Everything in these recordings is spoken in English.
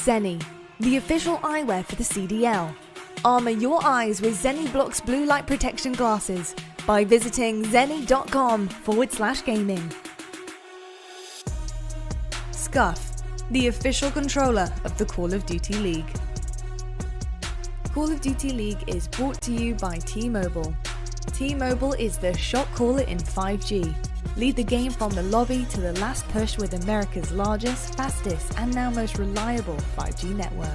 Zenni, the official eyewear for the CDL. Armour your eyes with Zenni Blocks blue light protection glasses by visiting zenni.com/gaming. Scuf, the official controller of the Call of Duty League. Call of Duty League is brought to you by T-Mobile. T-Mobile is the shot caller in 5G. Lead the game from the lobby to the last push with America's largest, fastest, and now most reliable 5G network.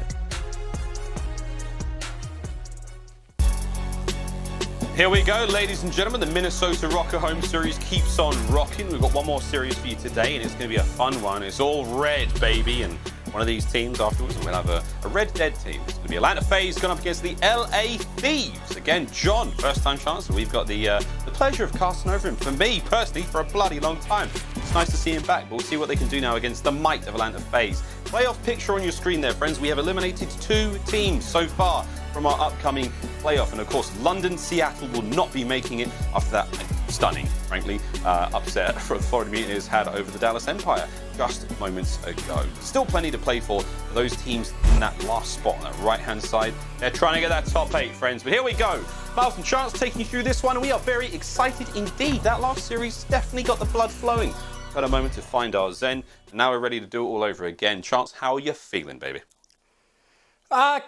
Here we go, ladies and gentlemen. The Minnesota Rocker Home Series keeps on rocking. We've got one more series for you today, and it's going to be a fun one. It's all red, baby, and one of these teams afterwards, and we'll have a Red Dead team. It's going to be Atlanta FaZe going up against the LA Thieves. Again, John, first-time chancellor. We've got the pleasure of casting over him, for me, personally, for a bloody long time. It's nice to see him back, but we'll see what they can do now against the might of Atlanta FaZe. Playoff picture on your screen there, friends. We have eliminated 2 teams so far from our upcoming playoff. And of course, London, Seattle will not be making it after that stunning, frankly, upset for the Florida Mutineers had over the Dallas Empire just moments ago. Still plenty to play for those teams in that last spot on that right-hand side. They're trying to get that top 8, friends. But here we go. Miles and Chance taking you through this one, and we are very excited indeed. That last series definitely got the blood flowing. Got a moment to find our zen, and now we're ready to do it all over again. Chance, how are you feeling, baby?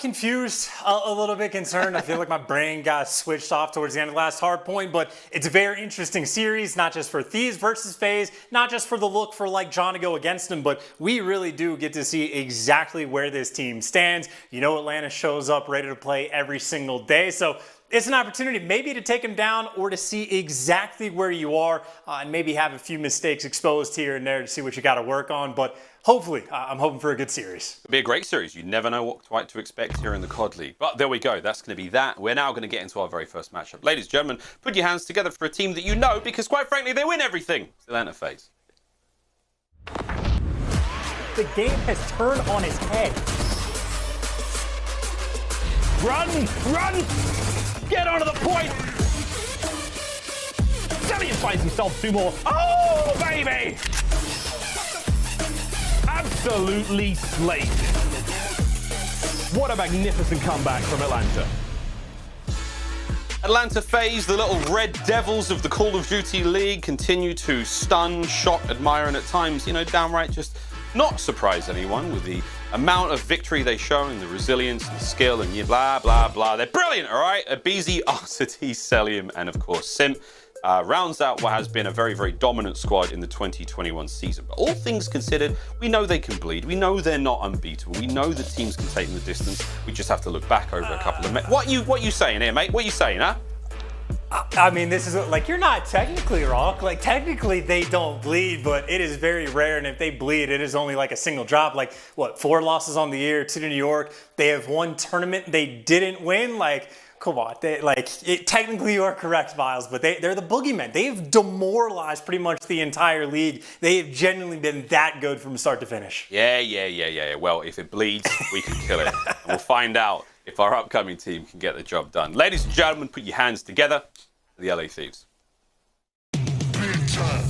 Confused, a little bit concerned. I feel like my brain got switched off towards the end of the last hard point, but it's a very interesting series, not just for Thieves versus FaZe, not just for the look for like John to go against him, but we really do get to see exactly where this team stands. You know, Atlanta shows up ready to play every single day, so it's an opportunity maybe to take him down or to see exactly where you are and maybe have a few mistakes exposed here and there to see what you got to work on. But hopefully, I'm hoping for a good series. It'll be a great series. You never know what quite to expect here in the COD League. But there we go. That's going to be that. We're now going to get into our very first matchup. Ladies and gentlemen, put your hands together for a team that you know because, quite frankly, they win everything. It's Atlanta FaZe. The game has turned on its head. Run! Run! Get onto the point! Zellius finds himself 2 more. Oh, baby! Absolutely slayed. What a magnificent comeback from Atlanta. Atlanta FaZe, the little red devils of the Call of Duty League, continue to stun, shock, admire, and at times, you know, downright just not surprise anyone with the amount of victory they show and the resilience and the skill and blah, blah, blah. They're brilliant, all right? aBeZy, Arcity, Cellium, and of course, Simp rounds out what has been a very, very dominant squad in the 2021 season. But all things considered, we know they can bleed. We know they're not unbeatable. We know the teams can take them the distance. We just have to look back over a couple of... What you saying here, mate? What you saying, huh? I mean, this is like, you're not technically wrong. Like, technically they don't bleed, but it is very rare. And if they bleed, it is only like a single drop. Like, what, 4 losses on the year, 2 to New York. They have 1 tournament they didn't win. Like, come on. Technically you are correct, Miles, but they're the boogeymen. They've demoralized pretty much the entire league. They have genuinely been that good from start to finish. Yeah. Well, if it bleeds, we can kill it. And we'll find out if our upcoming team can get the job done. Ladies and gentlemen, put your hands together for the LA Thieves. Big time.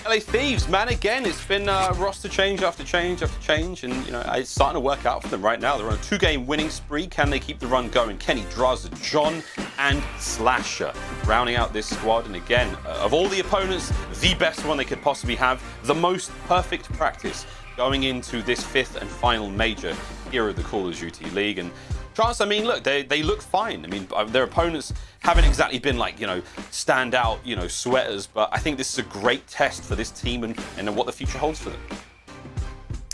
LA Thieves, man, again, it's been roster change after change after change, and you know it's starting to work out for them right now. They're on a 2-game winning spree. Can they keep the run going? Kenny, Draza, John, and Slasher rounding out this squad. And again, of all the opponents, the best one they could possibly have, the most perfect practice going into this 5th and final major here at the Call of Duty League. And Chance, I mean, look, they look fine. I mean, their opponents haven't exactly been like, you know, stand out, you know, sweaters, but I think this is a great test for this team and what the future holds for them.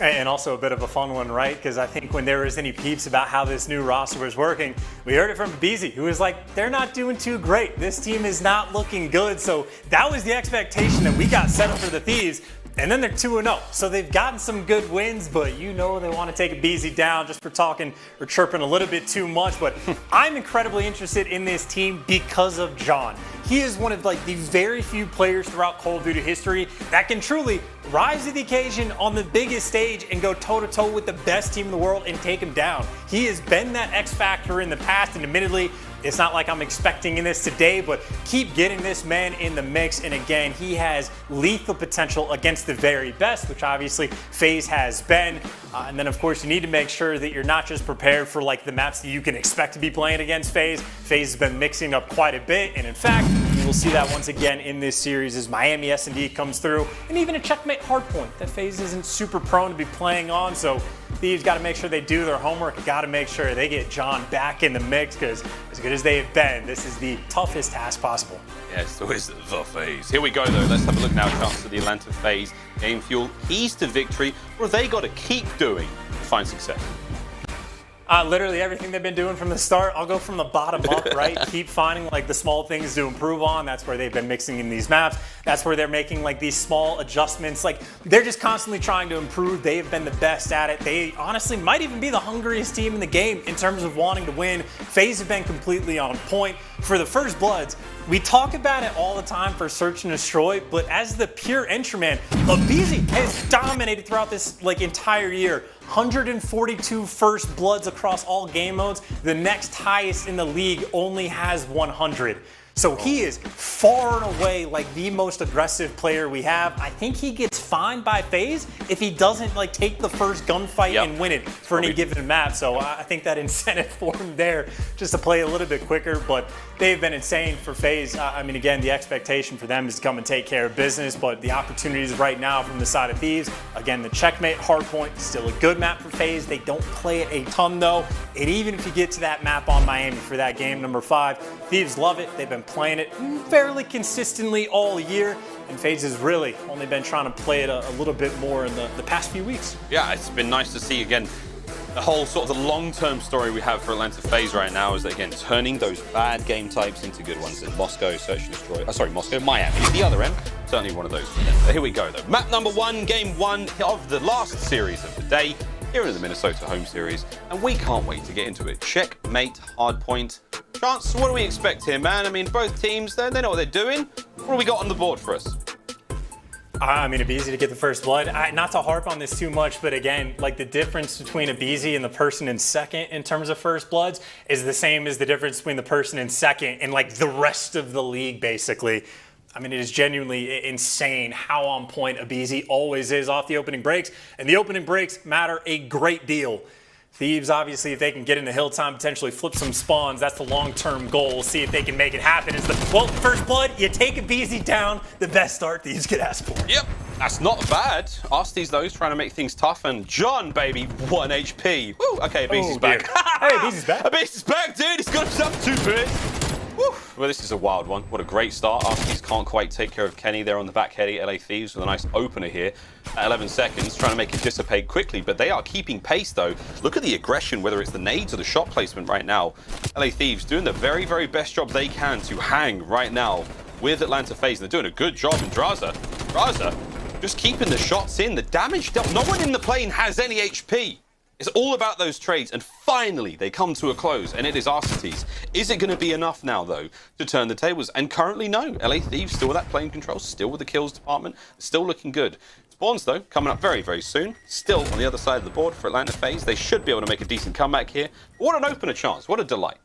And also a bit of a fun one, right? Because I think when there was any peeps about how this new roster was working, we heard it from aBeZy, who was like, they're not doing too great. This team is not looking good. So that was the expectation that we got set up for the Thieves. And then they're 2-0. So they've gotten some good wins, but you know they want to take aBeZy down just for talking or chirping a little bit too much. But I'm incredibly interested in this team because of John. He is one of like the very few players throughout Call of Duty history that can truly rise to the occasion on the biggest stage and go toe-to-toe with the best team in the world and take him down. He has been that X factor in the past, and admittedly, it's not like I'm expecting this today, but keep getting this man in the mix. And again, he has lethal potential against the very best, which obviously FaZe has been. And then of course, you need to make sure that you're not just prepared for like the maps that you can expect to be playing against FaZe. FaZe has been mixing up quite a bit. And in fact, you will see that once again in this series as Miami S&D comes through, and even a checkmate hardpoint that FaZe isn't super prone to be playing on. So Thieves got to make sure they do their homework. Got to make sure they get John back in the mix, because as good as they have been, this is the toughest task possible. Yes, so is the FaZe. Here we go, though. Let's have a look now, chance to the Atlanta FaZe. Game Fuel, keys to victory. What have they got to keep doing to find success? Literally everything they've been doing from the start. I'll go from the bottom up, right? Keep finding like the small things to improve on. That's where they've been mixing in these maps. That's where they're making like these small adjustments. Like they're just constantly trying to improve. They have been the best at it. They honestly might even be the hungriest team in the game in terms of wanting to win. FaZe have been completely on point. For the First Bloods, we talk about it all the time for Search and Destroy, but as the pure entry man, aBeZy has dominated throughout this like entire year. 142 First Bloods across all game modes. The next highest in the league only has 100. So he is far and away like the most aggressive player we have. I think he gets fined by FaZe if he doesn't like take the first gunfight and win it for any given map. So I think that incentive for him there just to play a little bit quicker, but they've been insane for FaZe. I mean, again, the expectation for them is to come and take care of business, but the opportunities right now from the side of Thieves, again, the checkmate hardpoint, still a good map for FaZe. They don't play it a ton though. And even if you get to that map on Miami for that game number 5, Thieves love it. They've been playing it fairly consistently all year, and FaZe has really only been trying to play it a little bit more in the past few weeks. Yeah, it's been nice to see again the whole sort of the long-term story we have for Atlanta FaZe right now is, again, turning those bad game types into good ones. In Moscow, Search and Destroy. Moscow, Miami. The other end, certainly one of those. Here we go, though. Map number 1, game 1 of the last series of the day, here in the Minnesota home series, and we can't wait to get into it. Checkmate hardpoint. Chance, what do we expect here, man? I mean, both teams, they know what they're doing. What do we got on the board for us? I mean, aBeZy to get the first blood. Not to harp on this too much, but again, like the difference between aBeZy and the person in second in terms of first bloods is the same as the difference between the person in second and like the rest of the league, basically. I mean, it is genuinely insane how on point aBeZy always is off the opening breaks, and the opening breaks matter a great deal. Thieves, obviously, if they can get into hill time, potentially flip some spawns, that's the long-term goal. We'll see if they can make it happen. Well, first blood, you take aBeZy down, the best start Thieves could ask for. Yep, that's not bad. Arsties, though, is trying to make things tough, and John, baby, 1 HP. Woo, okay, aBeZy's back. Hey, aBeZy's back. aBeZy's back, dude. He's got himself 2 pits. Woo. Well, this is a wild one. What a great start. Arsties can't quite take care of Kenny there on the back heady. LA Thieves with a nice opener here at 11 seconds, trying to make it dissipate quickly, but they are keeping pace, though. Look at the aggression, whether it's the nades or the shot placement right now. LA Thieves doing the very, very best job they can to hang right now with Atlanta FaZe. They're doing a good job in Draza. Just keeping the shots in, the damage dealt. No one in the plane has any HP. It's all about those trades, and finally they come to a close, and it is Arsties. Is it going to be enough now, though, to turn the tables? And currently, no. LA Thieves still with that plane control, still with the kills department, still looking good. Spawns, though, coming up very, very soon. Still on the other side of the board for Atlanta FaZe. They should be able to make a decent comeback here. What an opener chance. What a delight.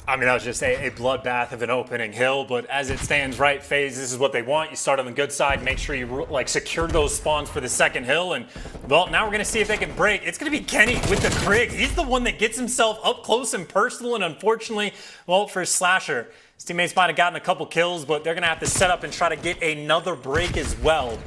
I mean, that was just a bloodbath of an opening hill, but as it stands right, FaZe, this is what they want. You start on the good side, make sure you like secure those spawns for the second hill, and well, now we're gonna see if they can break. It's gonna be Kenny with the Krig. He's the one that gets himself up close and personal, and unfortunately, well, for Slasher, his teammates might have gotten a couple kills, but they're gonna have to set up and try to get another break as well.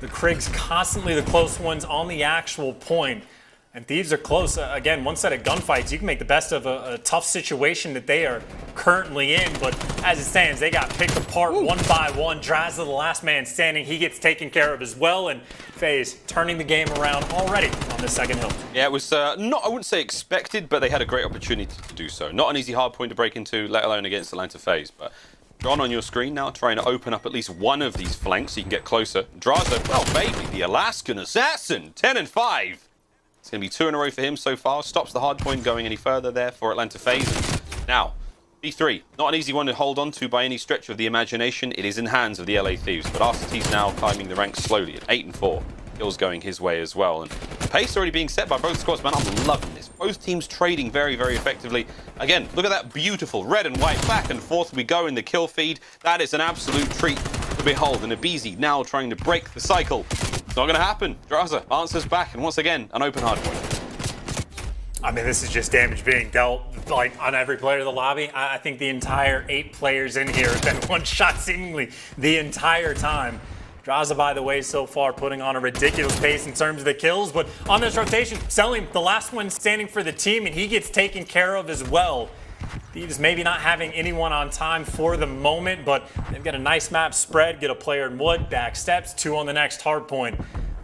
The Krig's constantly the close ones on the actual point. And Thieves are close. Again, one set of gunfights, you can make the best of a tough situation that they are currently in. But as it stands, they got picked apart one by one. Draza, the last man standing, he gets taken care of as well. And FaZe turning the game around already on the second hill. Yeah, it was not, I wouldn't say expected, but they had a great opportunity to do so. Not an easy hard point to break into, let alone against Atlanta FaZe. But John on your screen now trying to open up at least one of these flanks so you can get closer. Draza, oh baby, the Alaskan Assassin, 10 and 5. It's going to be 2 in a row for him so far. Stops the hard point going any further there for Atlanta FaZe. Now, B3, not an easy one to hold on to by any stretch of the imagination. It is in hands of the LA Thieves, but RCT's now climbing the ranks slowly at 8 and 4. Kills going his way as well. And pace already being set by both squads, man. I'm loving this. Both teams trading very, very effectively. Again, look at that beautiful red and white back and forth we go in the kill feed. That is an absolute treat to behold. And aBeZy now trying to break the cycle. It's not going to happen. Draza answers back, and once again, an open hard point. I mean, this is just damage being dealt like on every player of the lobby. I think the entire 8 players in here have been one shot seemingly the entire time. Draza, by the way, so far putting on a ridiculous pace in terms of the kills, but on this rotation, Selim, the last one standing for the team, and he gets taken care of as well. Thieves maybe not having anyone on time for the moment, but they've got a nice map spread, get a player in wood, back steps, 2 on the next hard point.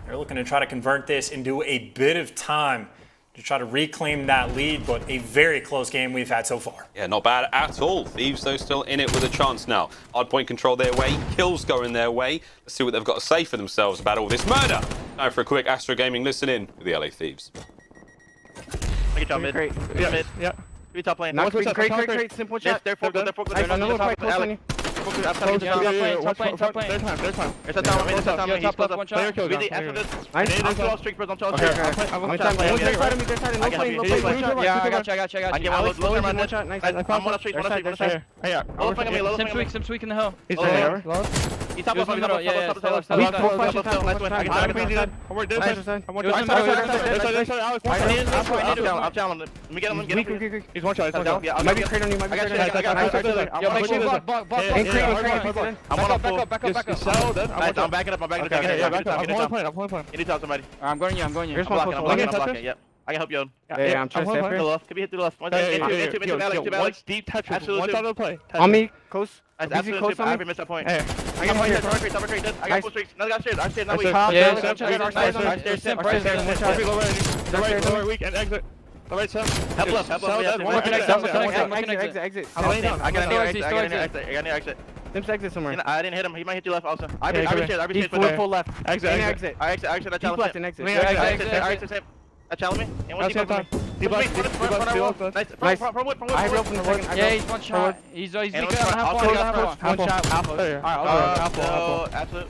They're looking to try to convert this into a bit of time to try to reclaim that lead, but a very close game we've had so far. Yeah, not bad at all. Thieves, though, still in it with a chance now. Hard point control their way, kills going their way. Let's see what they've got to say for themselves about all this murder. Now for a quick Astro Gaming listen in with the LA Thieves. Take a jump mid. Yeah. Mid. Yeah. Three top lane. Not great, simple shot. They're focused. Nice, another quite close on you. Top lane. There's a down mid. There's a down mid. He's close up. Really, after this. Nice. I'm 12 streak first. I'm 12 Okay. streak. One time. Their side of me. Their side. No plane. Yeah, I got you. I get one shot. Nice. I'm on a streak. Low flank on me. Low flank on me. Some tweak in the hill. He's there. He's top left. I'm challenging him. Let me get him. Get him. He's one shot. Might be crate on you. Might be crate on you. I'm backing up. I'm playing. You need to tell somebody. I'm going you. Here's one blocking. Yep. I can help you. Yeah, I'm trying to To the left. Could be hit to the left. One deep touch. Absolutely. One side play. On me, close. Absolutely. Close on I me. missed that point. Hey, I got point. I got full streaks. Another guy stairs. I stairs. Now we. Lower weak and exit. The right side. Help left. Exit. I got an exit. Sims exit somewhere. I didn't hit him. He might hit you left also. He's full left. Exit. I exit. I challenge left him. and exit. I exit. I challenge me. And what's he nice. From wood. I rope from the wood. Yeah, he's one shot. He's weak on One shot. Alpha. Absolute.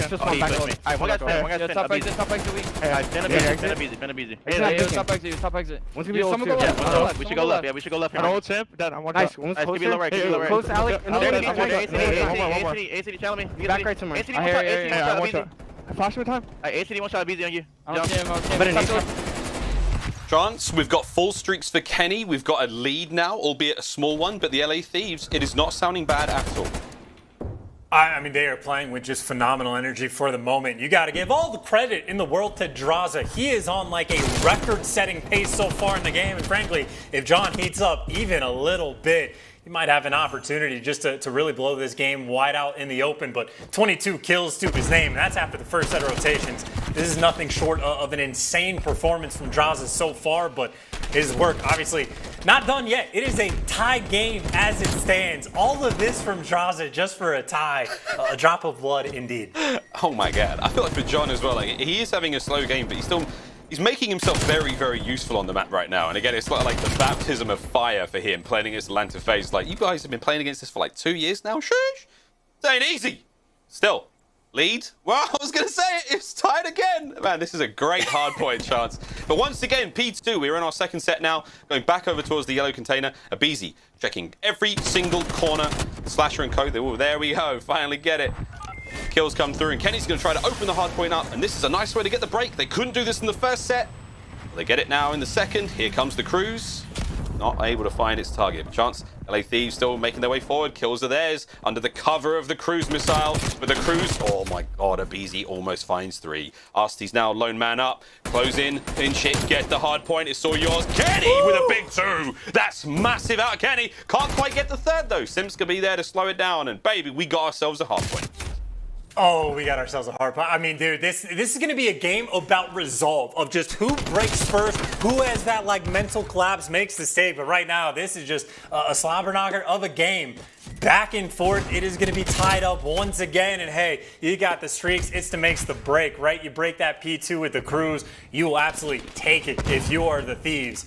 Just one back. One guy's spin. Top exit weak. Been a busy. Top exit. One's gonna be old too. We should go left. Yeah, we should go left. Nice. One's closer. Close, Alex. ACD challenge me. Back right somewhere. Flash with time. ACD one shot aBeZy on you. Chance, we've got full streaks for Kenny. We've got a lead now, albeit a small one, but the LA Thieves, it is not sounding bad at all. I mean, they are playing with just phenomenal energy for the moment. You got to give all the credit in the world to Draza. He is on like a record-setting pace so far in the game. And frankly, if John heats up even a little bit, he might have an opportunity just to really blow this game wide out in the open. But 22 kills to his name. That's after the first set of rotations. This is nothing short of an insane performance from Draza so far, but his work obviously not done yet. It is a tie game as it stands. All of this from Draza just for a tie. A drop of blood indeed. Oh my God. I feel like for John as well, like he is having a slow game, but he's making himself very, very useful on the map right now. And again, it's like the baptism of fire for him playing against Atlanta FaZe. Like, you guys have been playing against this for like 2 years now. Shush! It ain't easy. Still, lead. Well, I was going to say it's tied again. Man, this is a great hard point chance. But once again, P2, we're in our second set now. Going back over towards the yellow container. aBeZy checking every single corner. Slasher and Co. There we go. Finally get it. Kills come through, and Kenny's going to try to open the hard point up, and this is a nice way to get the break. They couldn't do this in the first set. They get it now in the second. Here comes the Cruise. Not able to find its target. Chance, LA Thieves still making their way forward. Kills are theirs under the cover of the Cruise missile. But the Cruise, oh my God, aBeZy almost finds 3. Arsty's now lone man up. Close in, pinch it, get the hard point. It's all yours. Kenny with a big 2. That's massive out of Kenny. Can't quite get the third though. Sims could be there to slow it down, and baby, we got ourselves a hard point. Oh, we got ourselves a hard part. I mean, dude, this is going to be a game about resolve, of just who breaks first, who has that, like, mental collapse, makes the save. But right now, this is just a slobber knocker of a game. Back and forth, it is going to be tied up once again. And, hey, you got the streaks. It's the makes the break, right? You break that P2 with the Cruise, you will absolutely take it if you are the Thieves.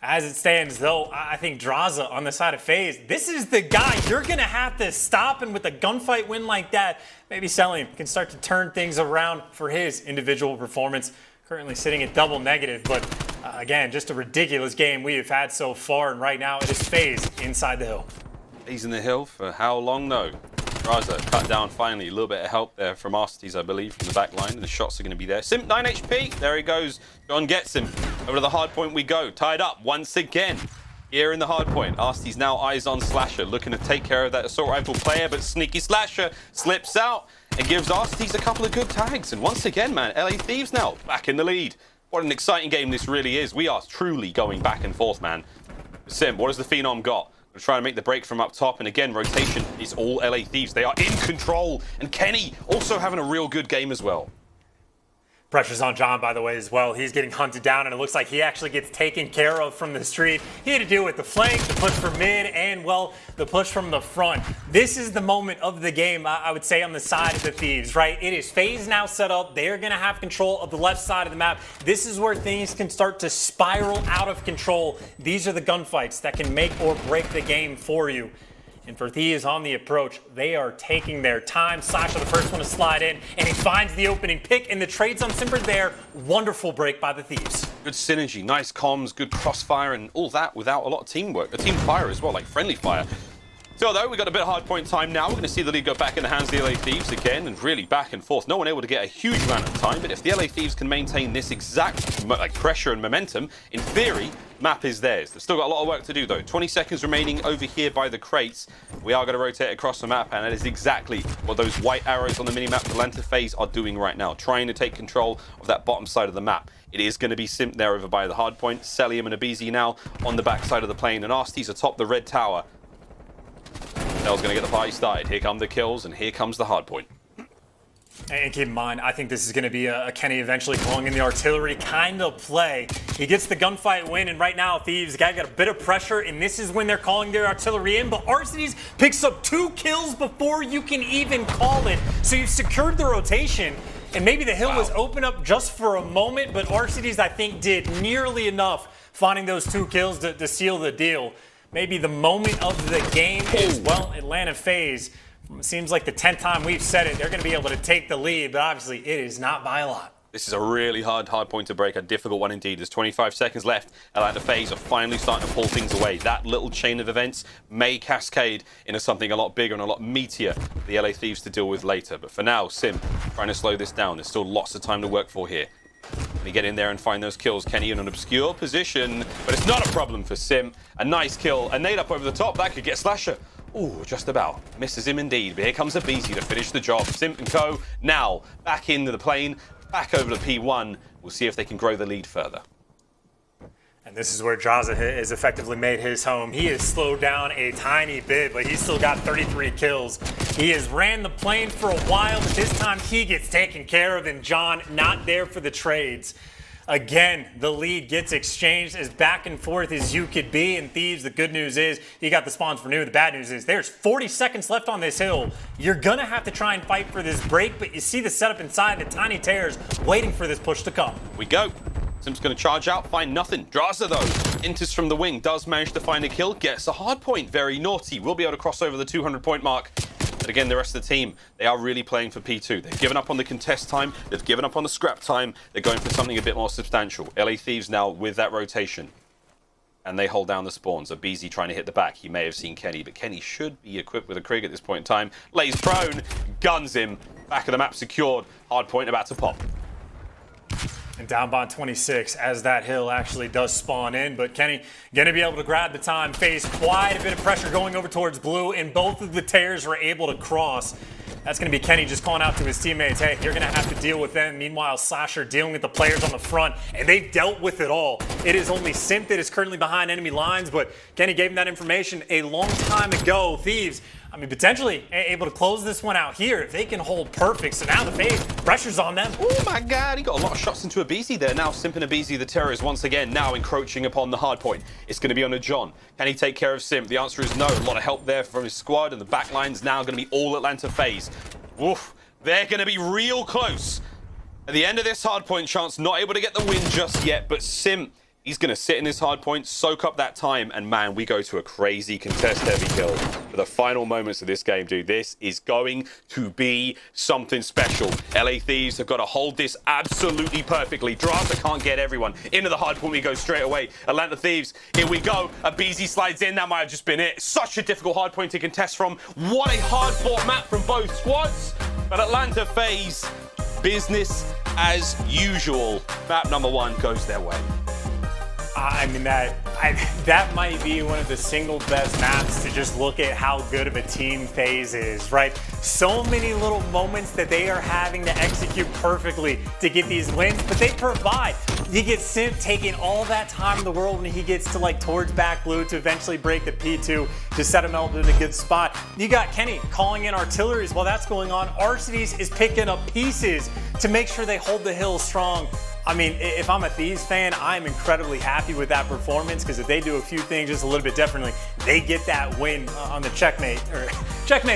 As it stands, though, I think Drazah on the side of FaZe, this is the guy you're going to have to stop. And with a gunfight win like that, maybe Selim can start to turn things around for his individual performance. Currently sitting at double negative, but again, just a ridiculous game we have had so far. And right now, it is FaZe inside the hill. He's in the hill for how long, though? Drazah cut down finally. A little bit of help there from Arstes, I believe, from the back line. And the shots are going to be there. Simp 9 HP. There he goes. John gets him. Over to the hard point we go. Tied up once again. Here in the hard point. Arstes now eyes on Slasher. Looking to take care of that assault rifle player. But sneaky Slasher slips out and gives Arstes a couple of good tags. And once again, man, LA Thieves now back in the lead. What an exciting game this really is. We are truly going back and forth, man. Simp, what has the Phenom got? We're trying to make the break from up top, and again, rotation is all LA Thieves. They are in control, and Kenny also having a real good game as well. Pressure's on John, by the way, as well. He's getting hunted down, and it looks like he actually gets taken care of from the street. He had to deal with the flank, the push from mid, and, well, the push from the front. This is the moment of the game, I would say, on the side of the Thieves, right? It is FaZe now set up. They're going to have control of the left side of the map. This is where things can start to spiral out of control. These are the gunfights that can make or break the game for you. And for Thieves on the approach, they are taking their time. Sasha, the first one to slide in, and he finds the opening pick, and the trades on Simper there. Wonderful break by the Thieves. Good synergy, nice comms, good crossfire, and all that without a lot of teamwork. A team fire as well, like friendly fire. So, though, we got a bit of hard point time now. We're going to see the lead go back in the hands of the LA Thieves again, and really back and forth. No one able to get a huge amount of time, but if the LA Thieves can maintain this exact pressure and momentum, in theory, map is theirs. They've still got a lot of work to do, though. 20 seconds remaining over here by the crates. We are going to rotate across the map, and that is exactly what those white arrows on the minimap for Atlanta FaZe are doing right now, trying to take control of that bottom side of the map. It is going to be Simp there over by the hard point. Selim and aBeZy now on the back side of the plane, and Arstes atop the red tower. Nell's going to get the party started. Here come the kills, and here comes the hard point. And keep in mind, I think this is going to be a Kenny eventually calling in the artillery kind of play. He gets the gunfight win, and right now, Thieves got a bit of pressure, and this is when they're calling their artillery in. But Arstes picks up 2 kills before you can even call it. So you've secured the rotation, and maybe the hill was open up just for a moment, but Arstes, I think, did nearly enough finding those 2 kills to seal the deal. Maybe the moment of the game is, well, Atlanta FaZe. It seems like the 10th time we've said it, they're going to be able to take the lead, but obviously it is not by a lot. This is a really hard point to break, a difficult one indeed. There's 25 seconds left. Atlanta FaZe are finally starting to pull things away. That little chain of events may cascade into something a lot bigger and a lot meatier for the LA Thieves to deal with later. But for now, Simp trying to slow this down. There's still lots of time to work for here. Can he get in there and find those kills? Kenny in an obscure position, but it's not a problem for Simp. A nice kill, a nade up over the top. That could get Slasher. Ooh, just about. Misses him indeed, but here comes aBeZy to finish the job. Simp and co now back into the plane, back over to P1. We'll see if they can grow the lead further. And this is where Drazah has effectively made his home. He has slowed down a tiny bit, but he's still got 33 kills. He has ran the plane for a while, but this time he gets taken care of, and John not there for the trades. Again, the lead gets exchanged as back and forth as you could be. And Thieves, the good news is you got the spawns for new. The bad news is there's 40 seconds left on this hill. You're going to have to try and fight for this break, but you see the setup inside, the tiny tears waiting for this push to come. We go. Simp's going to charge out, find nothing. Drazah, though, enters from the wing, does manage to find a kill, gets a hard point. Very naughty. Will be able to cross over the 200-point mark. But again, the rest of the team, they are really playing for P2. They've given up on the contest time. They've given up on the scrap time. They're going for something a bit more substantial. LA Thieves now with that rotation. And they hold down the spawns. aBeZy trying to hit the back. He may have seen Kenny, but Kenny should be equipped with a Krig at this point in time. Lays prone, guns him. Back of the map secured. Hard point about to pop. And down by 26 as that hill actually does spawn in. But Kenny going to be able to grab the time. Face quite a bit of pressure going over towards blue, and both of the tears were able to cross. That's going to be Kenny just calling out to his teammates, hey, you're going to have to deal with them. Meanwhile, Slasher dealing with the players on the front, and they've dealt with it all. It is only Simp that is currently behind enemy lines, but Kenny gave him that information a long time ago. Thieves I mean, potentially able to close this one out here if they can hold perfect. So now the FaZe, pressure's on them. Oh my God, he got a lot of shots into Abizi there. Now Simp and Abizi, the terrorists, once again now encroaching upon the hard point. It's going to be on a John. Can he take care of Simp? The answer is no. A lot of help there from his squad, and the back line's now going to be all Atlanta FaZe. Oof, they're going to be real close. At the end of this hard point, Chance not able to get the win just yet, but Simp, he's going to sit in this hard point, soak up that time, and man, we go to a crazy contest-heavy kill for the final moments of this game, dude. This is going to be something special. LA Thieves have got to hold this absolutely perfectly. Drasa can't get everyone. Into the hard point we go straight away. Atlanta Thieves, here we go. Abizi slides in. That might have just been it. Such a difficult hard point to contest from. What a hard-fought map from both squads. But Atlanta FaZe, business as usual. Map number 1 goes their way. I mean, that might be one of the single best maps to just look at how good of a team FaZe is, right? So many little moments that they are having to execute perfectly to get these wins, but they provide. You get Simp taking all that time in the world when he gets to like towards back blue to eventually break the P2 to set him up in a good spot. You got Kenny calling in artilleries while that's going on. Arcitys is picking up pieces to make sure they hold the hill strong. I mean, if I'm a Thieves fan, I'm incredibly happy with that performance, because if they do a few things just a little bit differently, they get that win on the checkmate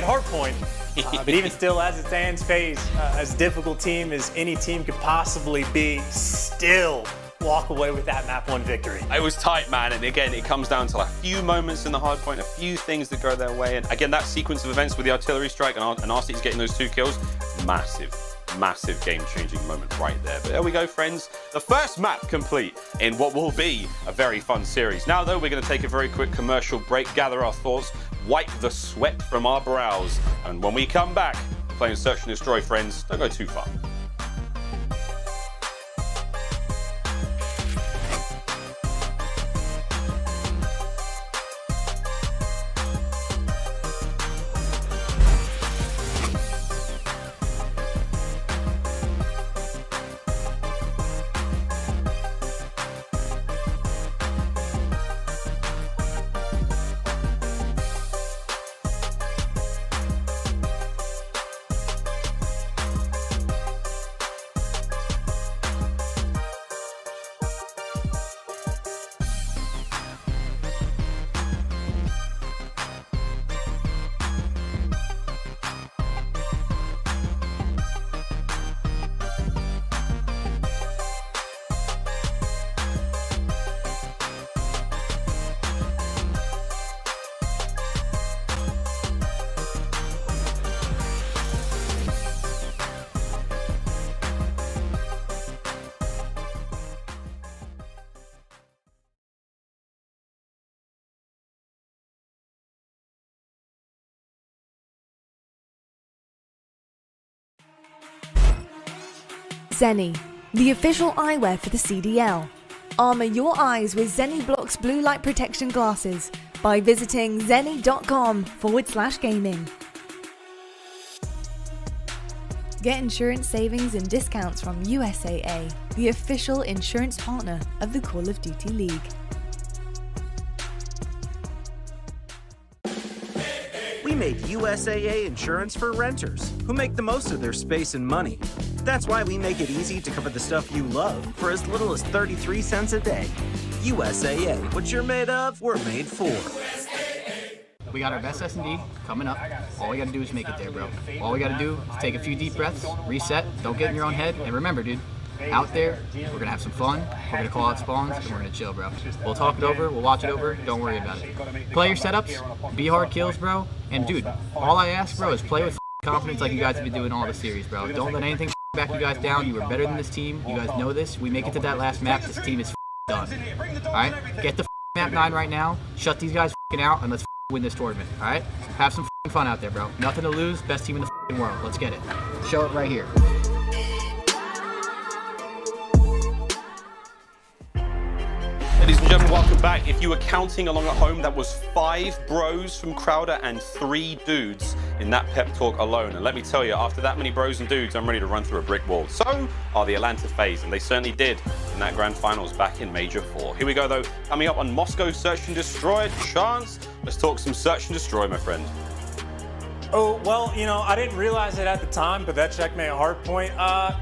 hard point. But even still, as it stands, FaZe, as difficult team as any team could possibly be, still walk away with that map 1 victory. It was tight, man, and again, it comes down to a few moments in the hard point, a few things that go their way, and again, that sequence of events with the artillery strike and Arcitys getting those 2 kills, massive game-changing moment right there. But there we go, friends. The first map complete in what will be a very fun series. Now, though, we're going to take a very quick commercial break, gather our thoughts, wipe the sweat from our brows, and when we come back, we're playing Search and Destroy, friends. Don't go too far. Zenni, the official eyewear for the CDL. Armor your eyes with Zenni Blocks blue light protection glasses by visiting zenni.com/gaming. Get insurance savings and discounts from USAA, the official insurance partner of the Call of Duty League. We made USAA insurance for renters who make the most of their space and money. That's why we make it easy to cover the stuff you love for as little as 33 cents a day. USAA, what you're made of, we're made for. We got our best S&D coming up. All we gotta do is make it there, bro. All we gotta do is take a few deep breaths, reset, don't get in your own head, and remember, dude, out there, we're gonna have some fun, we're gonna call out spawns, and we're gonna chill, bro. We'll talk it over, we'll watch it over, don't worry about it. Play your setups, be hard kills, bro, and dude, all I ask, bro, is play with confidence like you guys have been doing all the series, bro. Don't let anything back you guys down. You are better than this team. You guys know this. We make it to that last map, this team is done. Alright? Get the map 9 right now, shut these guys out, and let's win this tournament. Alright? Have some fun out there, bro. Nothing to lose. Best team in the world. Let's get it. Show it right here. Ladies and gentlemen, welcome back. If you were counting along at home, that was 5 bros from Crowder and 3 dudes in that pep talk alone. And let me tell you, after that many bros and dudes, I'm ready to run through a brick wall. So are the Atlanta FaZe, and they certainly did in that grand finals back in Major 4. Here we go, though. Coming up on Moscow Search and Destroy, Chance. Let's talk some Search and Destroy, my friend. Oh, well, you know, I didn't realize it at the time, but that checkmate hardpoint,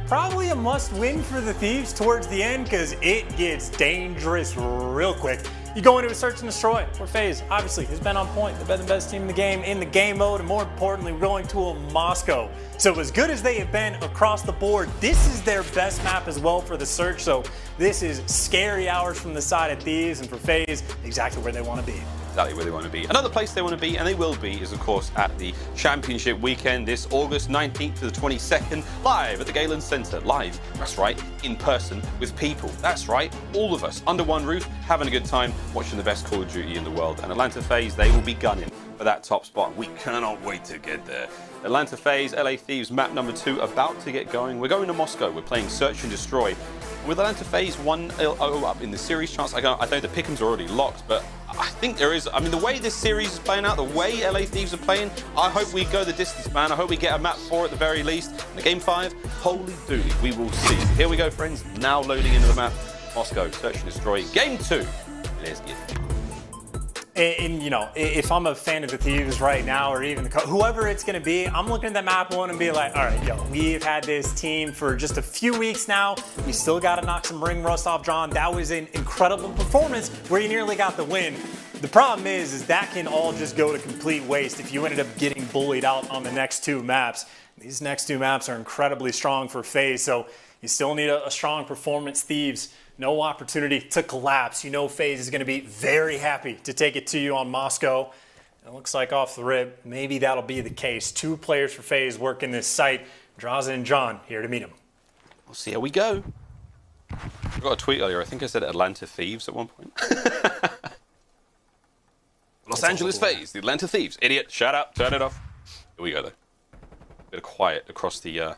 probably a must-win for the Thieves towards the end because it gets dangerous real quick. You go into a search and destroy where FaZe, obviously, has been on point. They've been the best team in the game mode, and more importantly, we're going to a Moscow. So as good as they have been across the board, this is their best map as well for the search. So this is scary hours from the side of Thieves, and for FaZe, exactly where they want to be. Exactly where they want to be. Another place they want to be, and they will be, is of course at the Championship weekend this August 19th to the 22nd, live at the Galen Center. Live, that's right, in person with people. That's right, all of us under one roof, having a good time, watching the best Call of Duty in the world. And Atlanta FaZe, they will be gunning for that top spot. We cannot wait to get there. Atlanta FaZe, LA Thieves, map number 2 about to get going. We're going to Moscow. We're playing Search and Destroy. With Atlanta FaZe 1-0 up in the series chance, I know the pick'ems are already locked, but I think there is. I mean, the way this series is playing out, the way LA Thieves are playing, I hope we go the distance, man. I hope we get a map 4 at the very least. In Game 5, holy dooly, we will see. Here we go, friends. Now loading into the map. Moscow, Search and Destroy. Game 2. Let's get it. And you know, if I'm a fan of the Thieves right now, or even whoever it's going to be, I'm looking at that map 1 and be like, all right, yo, we've had this team for just a few weeks now. We still got to knock some ring rust off John. That was an incredible performance where you nearly got the win. The problem is that can all just go to complete waste if you ended up getting bullied out on the next 2 maps. These next 2 maps are incredibly strong for FaZe, so you still need a strong performance. Thieves, no opportunity to collapse. You know FaZe is going to be very happy to take it to you on Moscow. It looks like off the rip, maybe that'll be the case. 2 players for FaZe working this site. Draza and John here to meet him. We'll see how we go. I got a tweet earlier. I think I said Atlanta Thieves at one point. Los Angeles FaZe, the Atlanta Thieves. Idiot, shut up, turn it off. Here we go, though. Bit of quiet across the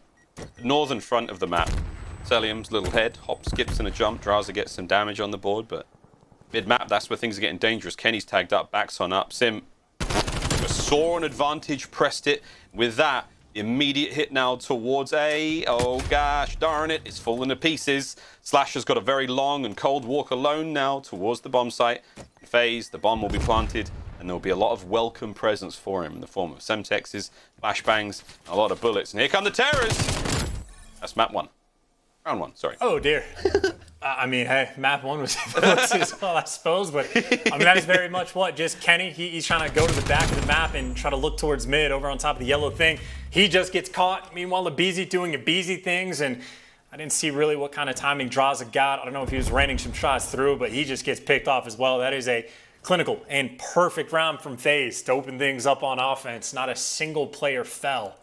northern front of the map. Celium's little head, hop, skips, and a jump. Draza gets some damage on the board, but mid-map, that's where things are getting dangerous. Kenny's tagged up, backs on up. Sim saw an advantage, pressed it. With that, the immediate hit now towards A. Oh gosh, darn it, it's falling to pieces. Slasher's got a very long and cold walk alone now towards the bomb site. FaZe, the bomb will be planted, and there will be a lot of welcome presents for him in the form of Semtexes, flashbangs, a lot of bullets. And here come the terrors! That's map 1. Round 1, sorry. Oh dear. I mean, hey, map 1 was as well, I suppose, but I mean, that is very much what, just Kenny, he's trying to go to the back of the map and try to look towards mid over on top of the yellow thing. He just gets caught. Meanwhile, aBeZy doing aBeZy things, and I didn't see really what kind of timing Draza got. I don't know if he was raining some shots through, but he just gets picked off as well. That is a clinical and perfect round from FaZe to open things up on offense. Not a single player fell.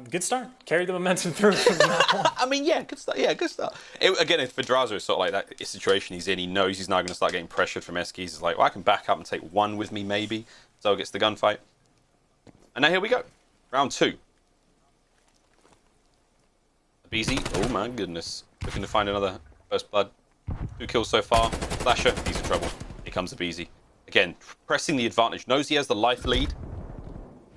Good start. Carried the momentum through from that one. I mean, yeah, good start. Yeah, good start. Again, for Draza, it's sort of like that situation he's in. He knows he's now going to start getting pressured from Eskies. He's like, well, I can back up and take 1 with me, maybe. So gets the gunfight. And now here we go. Round 2. aBeZy. Oh, my goodness. Looking to find another first blood. 2 kills so far. Slasher, he's in trouble. Here comes aBeZy. Again, pressing the advantage. Knows he has the life lead.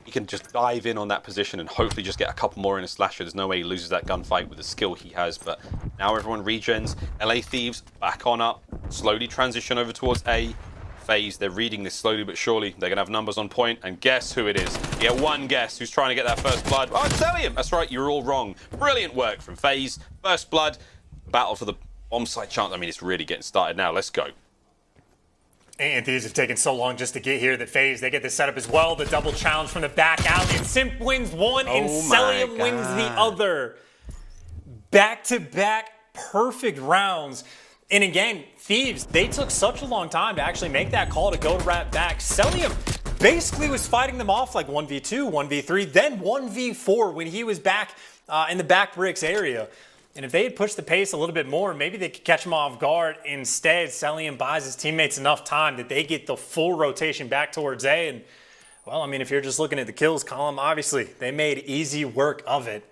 He can just dive in on that position and hopefully just get a couple more in a Slasher. There's no way he loses that gunfight with the skill he has, but now everyone regens. LA Thieves back on up, slowly transition over towards A. FaZe, they're reading this slowly but surely. They're gonna have numbers on point, and guess who it is? You get one guess who's trying to get that first blood. Oh, it's Celium! That's right, you're all wrong. Brilliant work from FaZe. First blood, battle for the bomb site chance. I mean, it's really getting started now. Let's go. And Thieves have taken so long just to get here that FaZe, they get this setup as well. The double challenge from the back alley. And Simp wins 1 and Celium wins the other. Back-to-back perfect rounds. And again, Thieves, they took such a long time to actually make that call to go to wrap back. Celium basically was fighting them off like 1v2, 1v3, then 1v4 when he was back in the back bricks area. And if they had pushed the pace a little bit more, maybe they could catch him off guard. Instead, Celium buys his teammates enough time that they get the full rotation back towards A. And, well, I mean, if you're just looking at the kills column, obviously, they made easy work of it.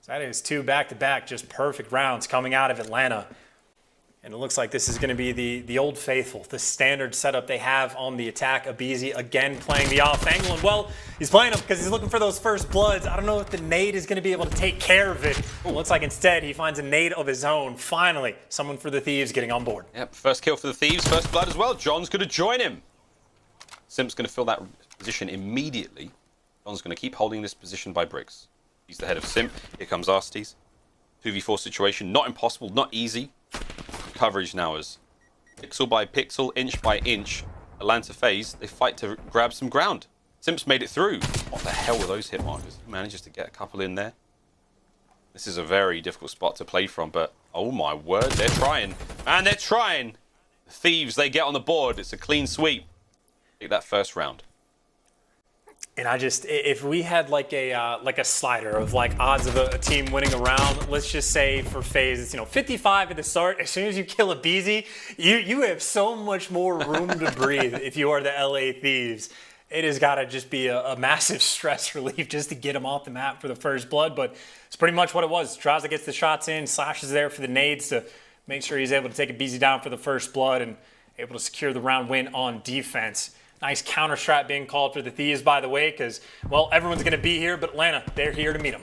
So that is 2 back-to-back, just perfect rounds coming out of Atlanta. And it looks like this is going to be the old faithful, the standard setup they have on the attack. aBeZy again playing the off angle. And, well, he's playing them because he's looking for those first bloods. I don't know if the nade is going to be able to take care of it. It looks like instead he finds a nade of his own. Finally, someone for the Thieves getting on board. Yep, first kill for the Thieves, first blood as well. John's going to join him. Simp's going to fill that position immediately. John's going to keep holding this position by Briggs. He's the head of Simp. Here comes Arstes. 2v4 situation. Not impossible, not easy. Coverage now is pixel by pixel, inch by inch. Atlanta FaZe, they fight to grab some ground. Simp's made it through. What the hell were those hit markers? He manages to get a couple in there. This is a very difficult spot to play from, but oh my word, they're trying. And they're trying. The Thieves, they get on the board. It's a clean sweep. Take that first round. And if we had like a slider of like odds of a team winning a round, let's just say for FaZe, it's 55 at the start. As soon as you kill a BZ, you have so much more room to breathe if you are the LA Thieves. It has got to just be a massive stress relief just to get him off the map for the first blood. But it's pretty much what it was. Drazah gets the shots in, Slash is there for the nades to make sure he's able to take a BZ down for the first blood and able to secure the round win on defense. Nice counter strat being called for the Thieves, by the way, because, well, everyone's going to be here, but Atlanta, they're here to meet them.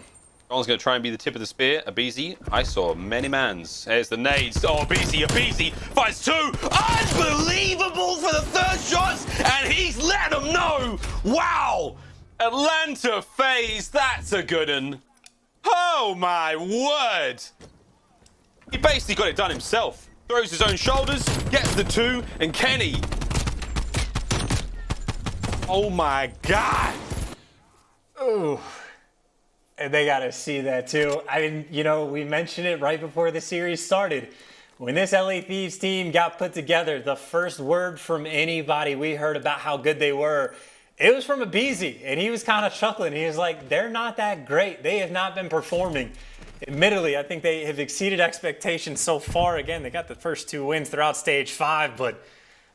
John's going to try and be the tip of the spear. aBeZy, I saw many mans. There's the nades. Oh, aBeZy finds two. Unbelievable for the third shots, and he's let them know. Wow. Atlanta FaZe, that's a good one. Oh, my word. He basically got it done himself. Throws his own shoulders, gets the two, and Kenny. Oh my God. Ooh. And they got to see that too. I mean, we mentioned it right before the series started. When this LA Thieves team got put together, the first word from anybody we heard about how good they were, it was from aBeZy. And he was kind of chuckling. He was like, they're not that great. They have not been performing. Admittedly, I think they have exceeded expectations so far. Again, they got the first 2 wins throughout stage 5, but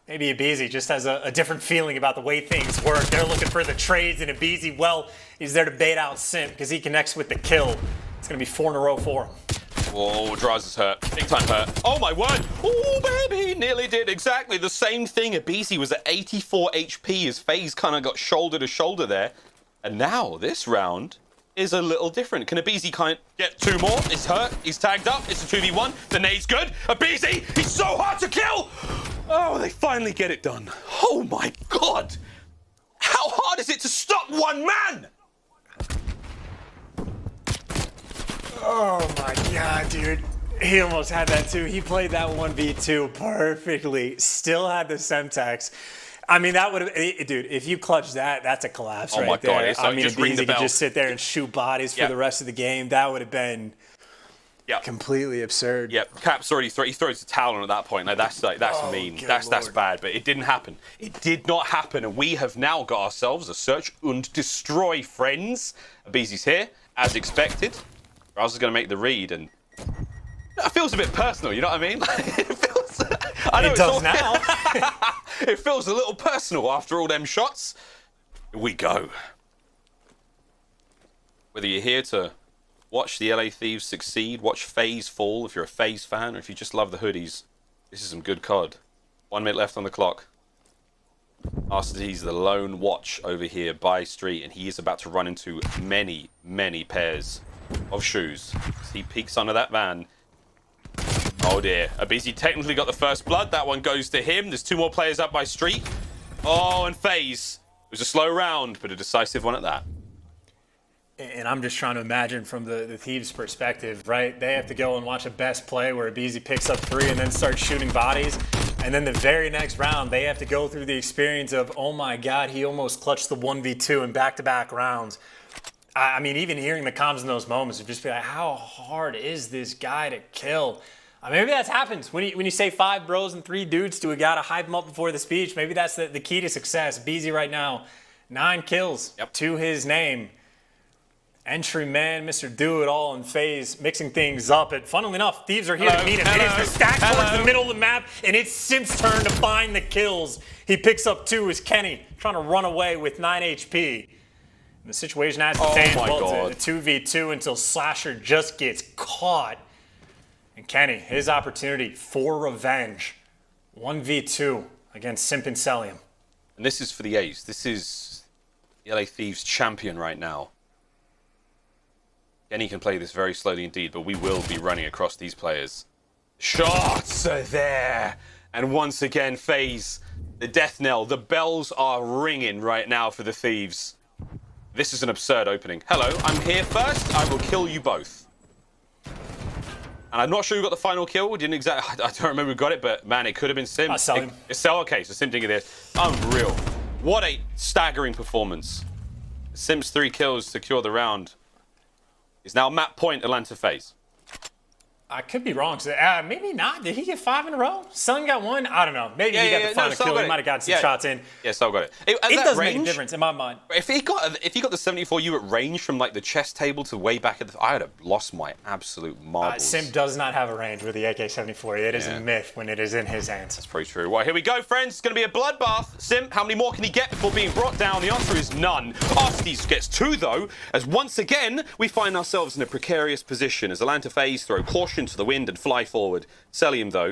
maybe aBeZy just has a different feeling about the way things work. They're looking for the trades, and aBeZy, well, he's there to bait out Simp because he connects with the kill. It's going to be 4 in a row for him. Whoa, Drazah's hurt. Big time hurt. Oh my word. Oh, baby. Nearly did exactly the same thing. aBeZy was at 84 HP. His FaZe kind of got shoulder to shoulder there. And now this round is a little different. Can aBeZy kind of get 2 more? He's hurt. He's tagged up. It's a 2v1. The nade's good. aBeZy, he's so hard to kill. Oh, they finally get it done. Oh my God. How hard is it to stop one man? Oh my God, dude. He almost had that too. He played that 1v2 perfectly. Still had the Semtex. I mean, that would have, dude, if you clutch that, that's a collapse right there. Oh my God. I mean, aBeZy could just sit there and shoot bodies for the rest of the game. That would have been completely absurd. Yep, Cap's already he throws the towel on at that point. That's mean. That's bad, but it didn't happen. It did not happen, and we have now got ourselves a search and destroy, friends. aBeZy's here, as expected. Drazah's going to make the read, and it feels a bit personal, you know what I mean? It does now. It feels a little personal after all them shots. Here we go. Whether you're here to watch the LA Thieves succeed, watch FaZe fall if you're a FaZe fan, or if you just love the hoodies, this is some good COD. 1 minute left on the clock. Arstes, the lone watch over here by Street, and he is about to run into many, many pairs of shoes. He peeks under that van. Oh dear. aBeZy technically got the first blood. That one goes to him. There's 2 more players up by Street. Oh, and FaZe. It was a slow round, but a decisive one at that. And I'm just trying to imagine from the Thieves' perspective, right? They have to go and watch a best play where aBeZy picks up 3 and then starts shooting bodies. And then the very next round, they have to go through the experience of, oh my God, he almost clutched the 1v2 in back-to-back rounds. I mean, even hearing the comms in those moments would just be like, how hard is this guy to kill? Maybe that happens when you say 5 bros and 3 dudes to a guy to hype him up before the speech. Maybe that's the key to success. aBeZy right now, 9 kills to his name. Entry man, Mr. Do It All in FaZe, mixing things up. And funnily enough, Thieves are here to meet him. It is the stack towards the middle of the map, and it's Simp's turn to find the kills. He picks up 2 as Kenny, trying to run away with 9 HP. And the situation has to stand well to 2v2 until Slasher just gets caught. And Kenny, his opportunity for revenge. 1v2 against Simp and Cellium. And this is for the A's. This is the LA Thieves champion right now. Kenny can play this very slowly indeed, but we will be running across these players. Shots are there! And once again, FaZe The death knell, the bells are ringing right now for the Thieves. This is an absurd opening. Hello, I'm here first. I will kill you both. And I'm not sure who got the final kill. We didn't exactly. I don't remember who got it, but man, it could have been Sim. It's Cell. Okay, so Sim didn't get this. Unreal. What a staggering performance. Sim's 3 kills secure the round. It's now map point Atlanta FaZe. I could be wrong. So, maybe not. Did he get 5 in a row? Sun got 1? I don't know. Maybe he got the final kill. He might have got some shots in. Yeah, Sol got it. It does make a difference in my mind. If he got the 74U at range from like the chess table to way back at the, I would have lost my absolute marbles. Sim does not have a range with the AK-74. It is a myth when it is in his hands. That's pretty true. Well, here we go, friends. It's going to be a bloodbath. Sim, how many more can he get before being brought down? The answer is none. Arstes gets 2, though, as once again, we find ourselves in a precarious position as Atlanta FaZe throw caution to the wind and fly forward. Cellium, though,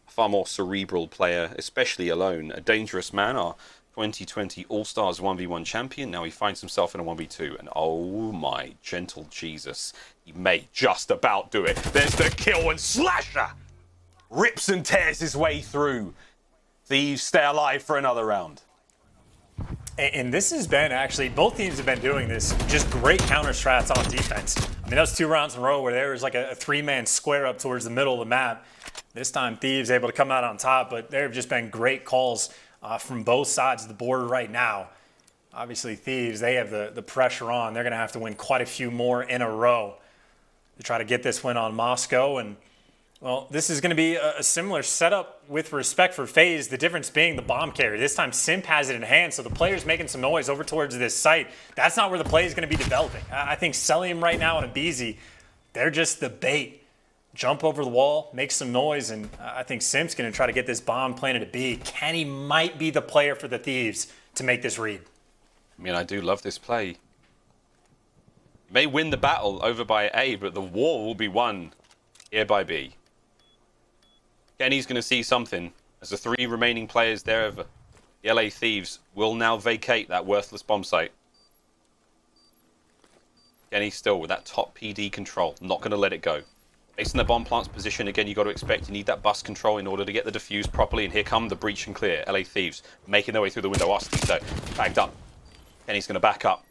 a far more cerebral player, especially alone. A dangerous man, our 2020 All-Stars 1v1 champion. Now he finds himself in a 1v2, and oh my gentle Jesus, he may just about do it. There's the kill, and Slasher rips and tears his way through. Thieves stay alive for another round. And this has been actually, both teams have been doing this, just great counter strats on defense. I mean, that was 2 rounds in a row where there was like a 3-man square up towards the middle of the map. This time, Thieves able to come out on top, but there have just been great calls from both sides of the board right now. Obviously, Thieves, they have the pressure on. They're going to have to win quite a few more in a row to try to get this win on Moscow. And well, this is going to be a similar setup with respect for FaZe, the difference being the bomb carrier. This time, Simp has it in hand, so the player's making some noise over towards this site. That's not where the play is going to be developing. I think Cellium right now and aBeZy, they're just the bait. Jump over the wall, make some noise, and I think Simp's going to try to get this bomb planted at B. Kenny might be the player for the Thieves to make this read. I mean, I do love this play. You may win the battle over by A, but the war will be won here by B. Kenny's going to see something as the 3 remaining players there of the LA Thieves will now vacate that worthless bomb site. Kenny still with that top PD control, not going to let it go. Based on the bomb plant's position, again, you got to expect you need that bus control in order to get the defuse properly. And here come the breach and clear. LA Thieves making their way through the window. Arstes, though, bagged up. Kenny's going to back up.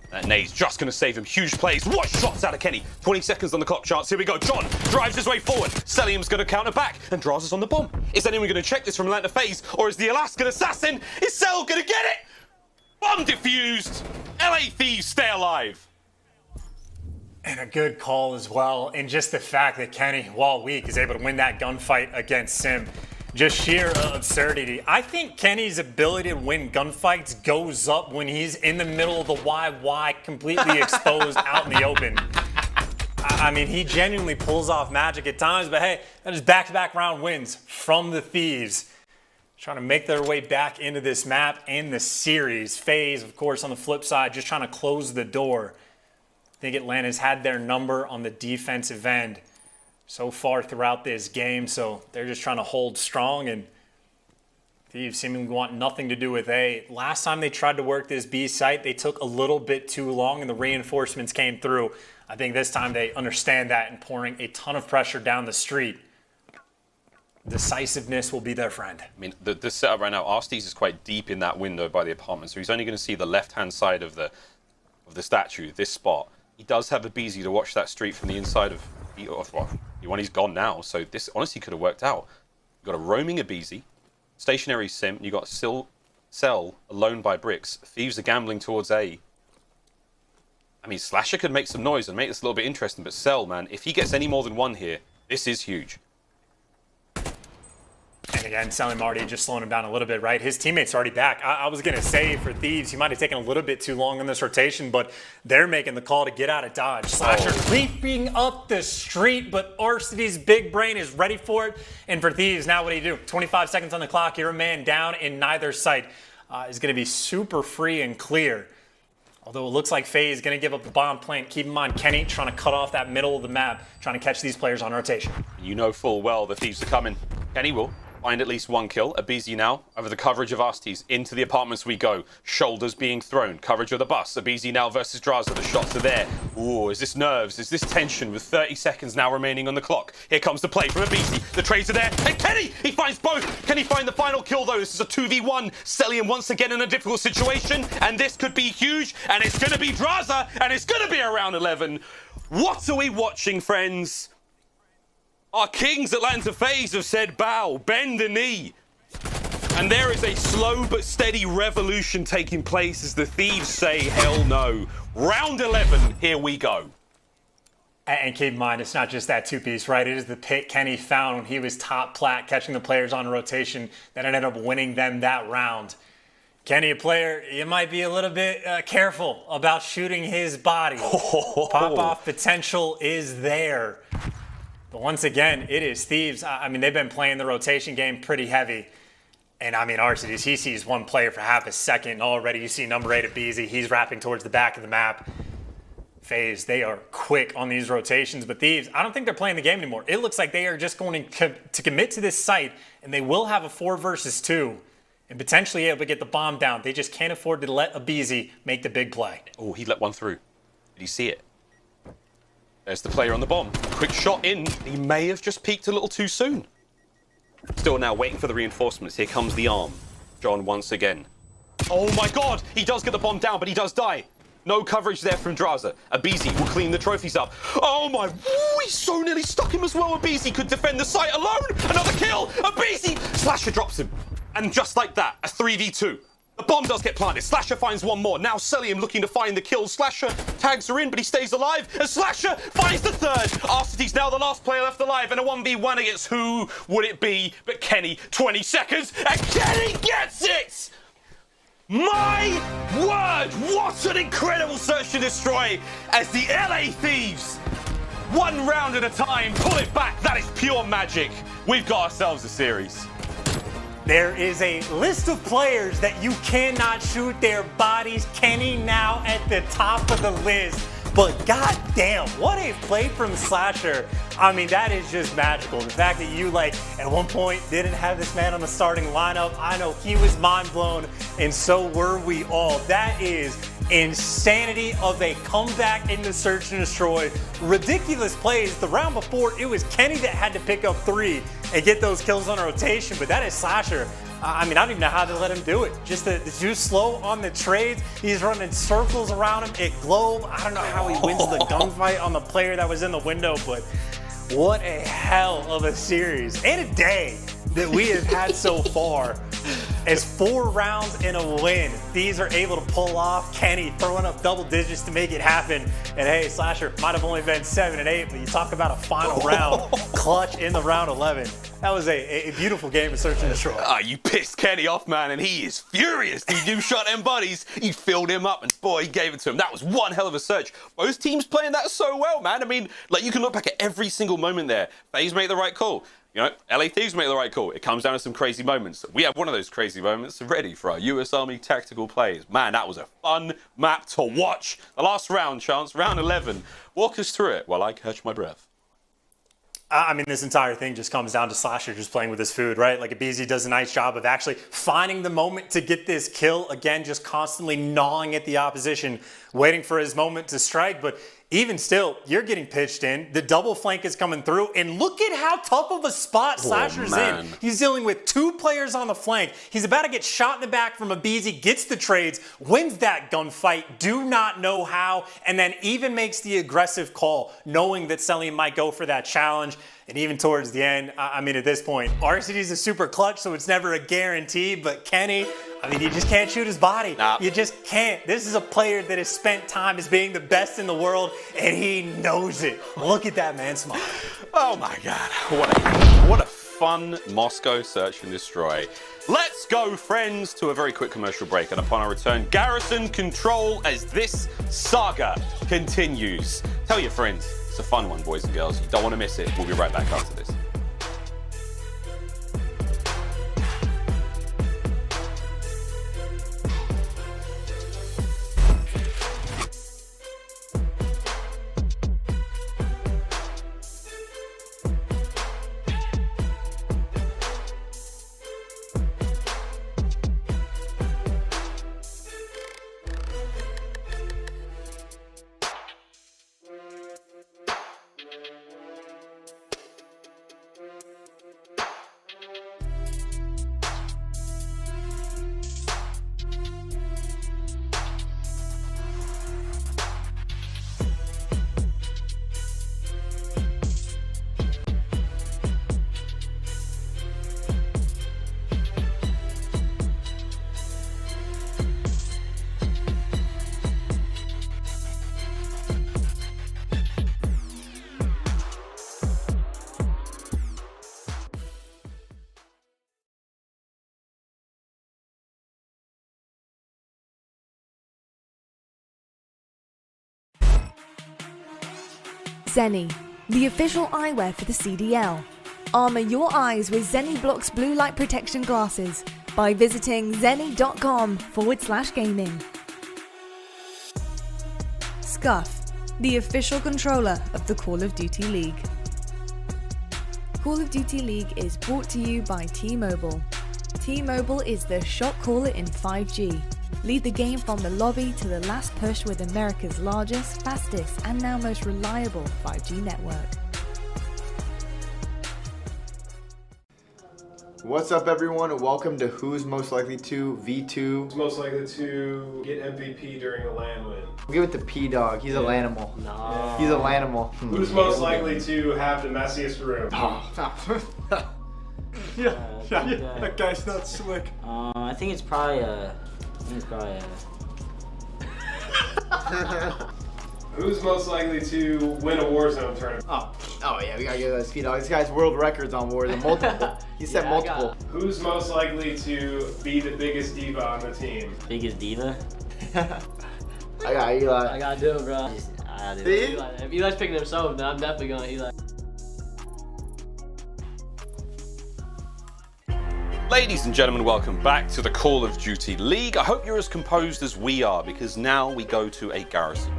That nade's just going to save him. Huge plays. What shots out of Kenny? 20 seconds on the clock chance. Here we go. John drives his way forward. Cellium's going to counter back and draws us on the bomb. Is anyone going to check this from Atlanta FaZe? Or is the Alaskan assassin? Is Cell going to get it? Bomb defused. LA Thieves stay alive. And a good call as well. And just the fact that Kenny, while weak, is able to win that gunfight against Sim. Just sheer absurdity. I think Kenny's ability to win gunfights goes up when he's in the middle of the YY, completely exposed out in the open. I mean, he genuinely pulls off magic at times, but hey, that is back-to-back round wins from the Thieves. Trying to make their way back into this map and the series. FaZe, of course, on the flip side, just trying to close the door. I think Atlanta's had their number on the defensive end so far throughout this game, so they're just trying to hold strong, and Thieves seemingly want nothing to do with A. Last time they tried to work this B site, they took a little bit too long, and the reinforcements came through. I think this time they understand that and pouring a ton of pressure down the street. Decisiveness will be their friend. I mean, the setup right now, Arstes is quite deep in that window by the apartment, so he's only going to see the left-hand side of the statue, this spot. He does have aBeZy to watch that street from the inside of well, he's gone now, so this honestly could have worked out. You've got a roaming aBeZy, stationary Sim, you got Cell alone by bricks. Thieves are gambling towards A. I mean, Slasher could make some noise and make this a little bit interesting, but Cell, man, if he gets any more than 1 here, this is huge. And again, Cellium already just slowing him down a little bit, right? His teammates are already back. I was going to say for Thieves, he might have taken a little bit too long in this rotation, but they're making the call to get out of Dodge. Slasher leaping up the street, but Arstedy's big brain is ready for it. And for Thieves, now what do you do? 25 seconds on the clock. You're a man down in neither site. Is going to be super free and clear. Although it looks like FaZe is going to give up the bomb plant. Keep in mind, Kenny trying to cut off that middle of the map, trying to catch these players on rotation. You know full well the Thieves are coming. Kenny will. find at least one kill. aBeZy now over the coverage of Arstes. Into the apartments we go. Shoulders being thrown. Coverage of the bus. aBeZy now versus Drazah. The shots are there. Ooh, is this nerves? Is this tension with 30 seconds now remaining on the clock? Here comes the play from aBeZy. The trades are there. And Kenny! He finds both. Can he find the final kill though? This is a 2v1. Cellium once again in a difficult situation. And this could be huge. And it's going to be Drazah. And it's going to be around 11. What are we watching, friends? Our kings Atlanta FaZe have said bow, bend the knee. And there is a slow but steady revolution taking place as the Thieves say hell no. Round 11, here we go. And keep in mind, it's not just that two-piece, right? It is the pick Kenny found when he was top plat, catching the players on rotation that ended up winning them that round. Kenny, a player, you might be a little bit careful about shooting his body. Pop-off potential is there. But once again, it is Thieves. I mean, they've been playing the rotation game pretty heavy. And I mean, Arstes, he sees one player for half a second. Already you see number 8 aBeZy. He's wrapping towards the back of the map. FaZe, they are quick on these rotations. But Thieves, I don't think they're playing the game anymore. It looks like they are just going to commit to this site. And they will have a 4 versus 2. And potentially able to get the bomb down. They just can't afford to let aBeZy make the big play. Oh, he let one through. Did you see it? There's the player on the bomb. Quick shot in. He may have just peeked a little too soon. Still now waiting for the reinforcements. Here comes the arm. John once again. Oh my god! He does get the bomb down, but he does die. No coverage there from Drazah. aBeZy will clean the trophies up. Oh my... Ooh, he so nearly stuck him as well. aBeZy could defend the site alone. Another kill. aBeZy! Slasher drops him. And just like that, a 3v2. The bomb does get planted. Slasher finds one more. Now Cellium looking to find the kill. Slasher tags her in, but he stays alive. And Slasher finds the third. Arstes now the last player left alive. And a 1v1 against who would it be but Kenny? 20 seconds. And Kenny gets it! My word! What an incredible search and destroy as the LA Thieves, one round at a time, pull it back. That is pure magic. We've got ourselves a series. There is a list of players that you cannot shoot their bodies. Kenny now at the top of the list. But goddamn, what a play from Slasher. I mean, that is just magical. The fact that you, like, at one point didn't have this man on the starting lineup, I know he was mind blown, and so were we all. That is insanity of a comeback in the search and destroy. Ridiculous plays. The round before, it was Kenny that had to pick up 3 and get those kills on rotation, but that is Slasher. I mean, I don't even know how to let him do it. Just the too slow on the trades. He's running circles around him at Globe. I don't know how he wins the gunfight on the player that was in the window, but what a hell of a series and a day that we have had so far. As 4 rounds in a win, these are able to pull off. Kenny throwing up double digits to make it happen. And hey, Slasher might have only been 7 and 8, but you talk about a final round clutch in the round 11. That was a beautiful game of search and destroy. You pissed Kenny off, man, and he is furious. You shot them buddies. You filled him up, and boy, he gave it to him. That was one hell of a search. Both teams playing that so well, man. I mean, like, you can look back at every single moment there. FaZe made the right call. You know, LA Thieves make the right call. It comes down to some crazy moments. We have one of those crazy moments ready for our US Army tactical plays. Man, that was a fun map to watch. The last round, Chance, round 11. Walk us through it while I catch my breath. I mean, this entire thing just comes down to Slasher just playing with his food, right? Like, aBeZy does a nice job of actually finding the moment to get this kill. Again, just constantly gnawing at the opposition, waiting for his moment to strike. But even still, you're getting pitched in. The double flank is coming through. And look at how tough of a spot Slasher's in. He's dealing with 2 players on the flank. He's about to get shot in the back from aBeZy, gets the trades, wins that gunfight, do not know how, and then even makes the aggressive call, knowing that Cellium might go for that challenge. And even towards the end, I mean, at this point, Arstes is super clutch, so it's never a guarantee. But Kenny, I mean, you just can't shoot his body. Nah. You just can't. This is a player that has spent time as being the best in the world, and he knows it. Look at that man smile. Oh my God, what a fun Moscow search and destroy. Let's go, friends, to a very quick commercial break, and upon our return, Garrison Control as this saga continues. Tell your friends. It's a fun one, boys and girls. You don't want to miss it. We'll be right back after this. Zenni, the official eyewear for the CDL. Armor your eyes with Zenni Blocks blue light protection glasses by visiting zenni.com/gaming. Scuf, the official controller of the Call of Duty League. Call of Duty League is brought to you by T-Mobile. T-Mobile is the shot caller in 5G. Lead the game from the lobby to the last push with America's largest, fastest, and now most reliable 5G network. What's up, everyone, and welcome to Who's Most Likely to V2. Who's most likely to get MVP during a LAN win? We'll give it to P-Dog. He's a Lanimal. No. He's a Lanimal. Who's most likely to have the messiest room? That guy's not slick. I think it's probably Who's most likely to win a Warzone tournament? Oh yeah, we gotta give that P-Dog. This guy's world records on Warzone. Multiple. He said multiple. Who's most likely to be the biggest diva on the team? Biggest diva? I got Eli. I gotta do it, bro. I gotta do it. Eli. If Eli's picking himself, then I'm definitely going Eli. Ladies and gentlemen, welcome back to the Call of Duty League. I hope you're as composed as we are, because now we go to a garrison.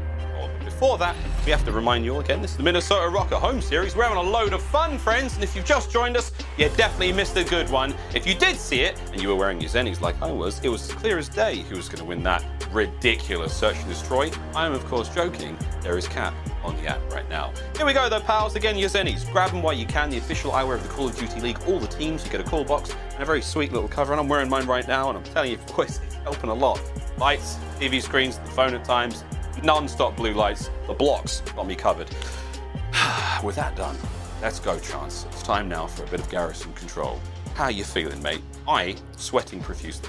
Before that, we have to remind you all again, this is the Minnesota Rocker home series. We're having a load of fun, friends, and if you've just joined us, you definitely missed a good one. If you did see it, and you were wearing your Zennies like I was, it was clear as day who was going to win that ridiculous Search and Destroy. I am, of course, joking. There is Cap on the app right now. Here we go, though, pals. Again, your Zennies. Grab them while you can. The official eyewear of the Call of Duty League. All the teams, you get a call box and a very sweet little cover, and I'm wearing mine right now, and I'm telling you, boys, it's helping a lot. Lights, TV screens, the phone at times, non-stop blue lights, the blocks got me covered. With that done, let's go, Chance. It's time now for a bit of garrison control. How you feeling, mate? Sweating profusely.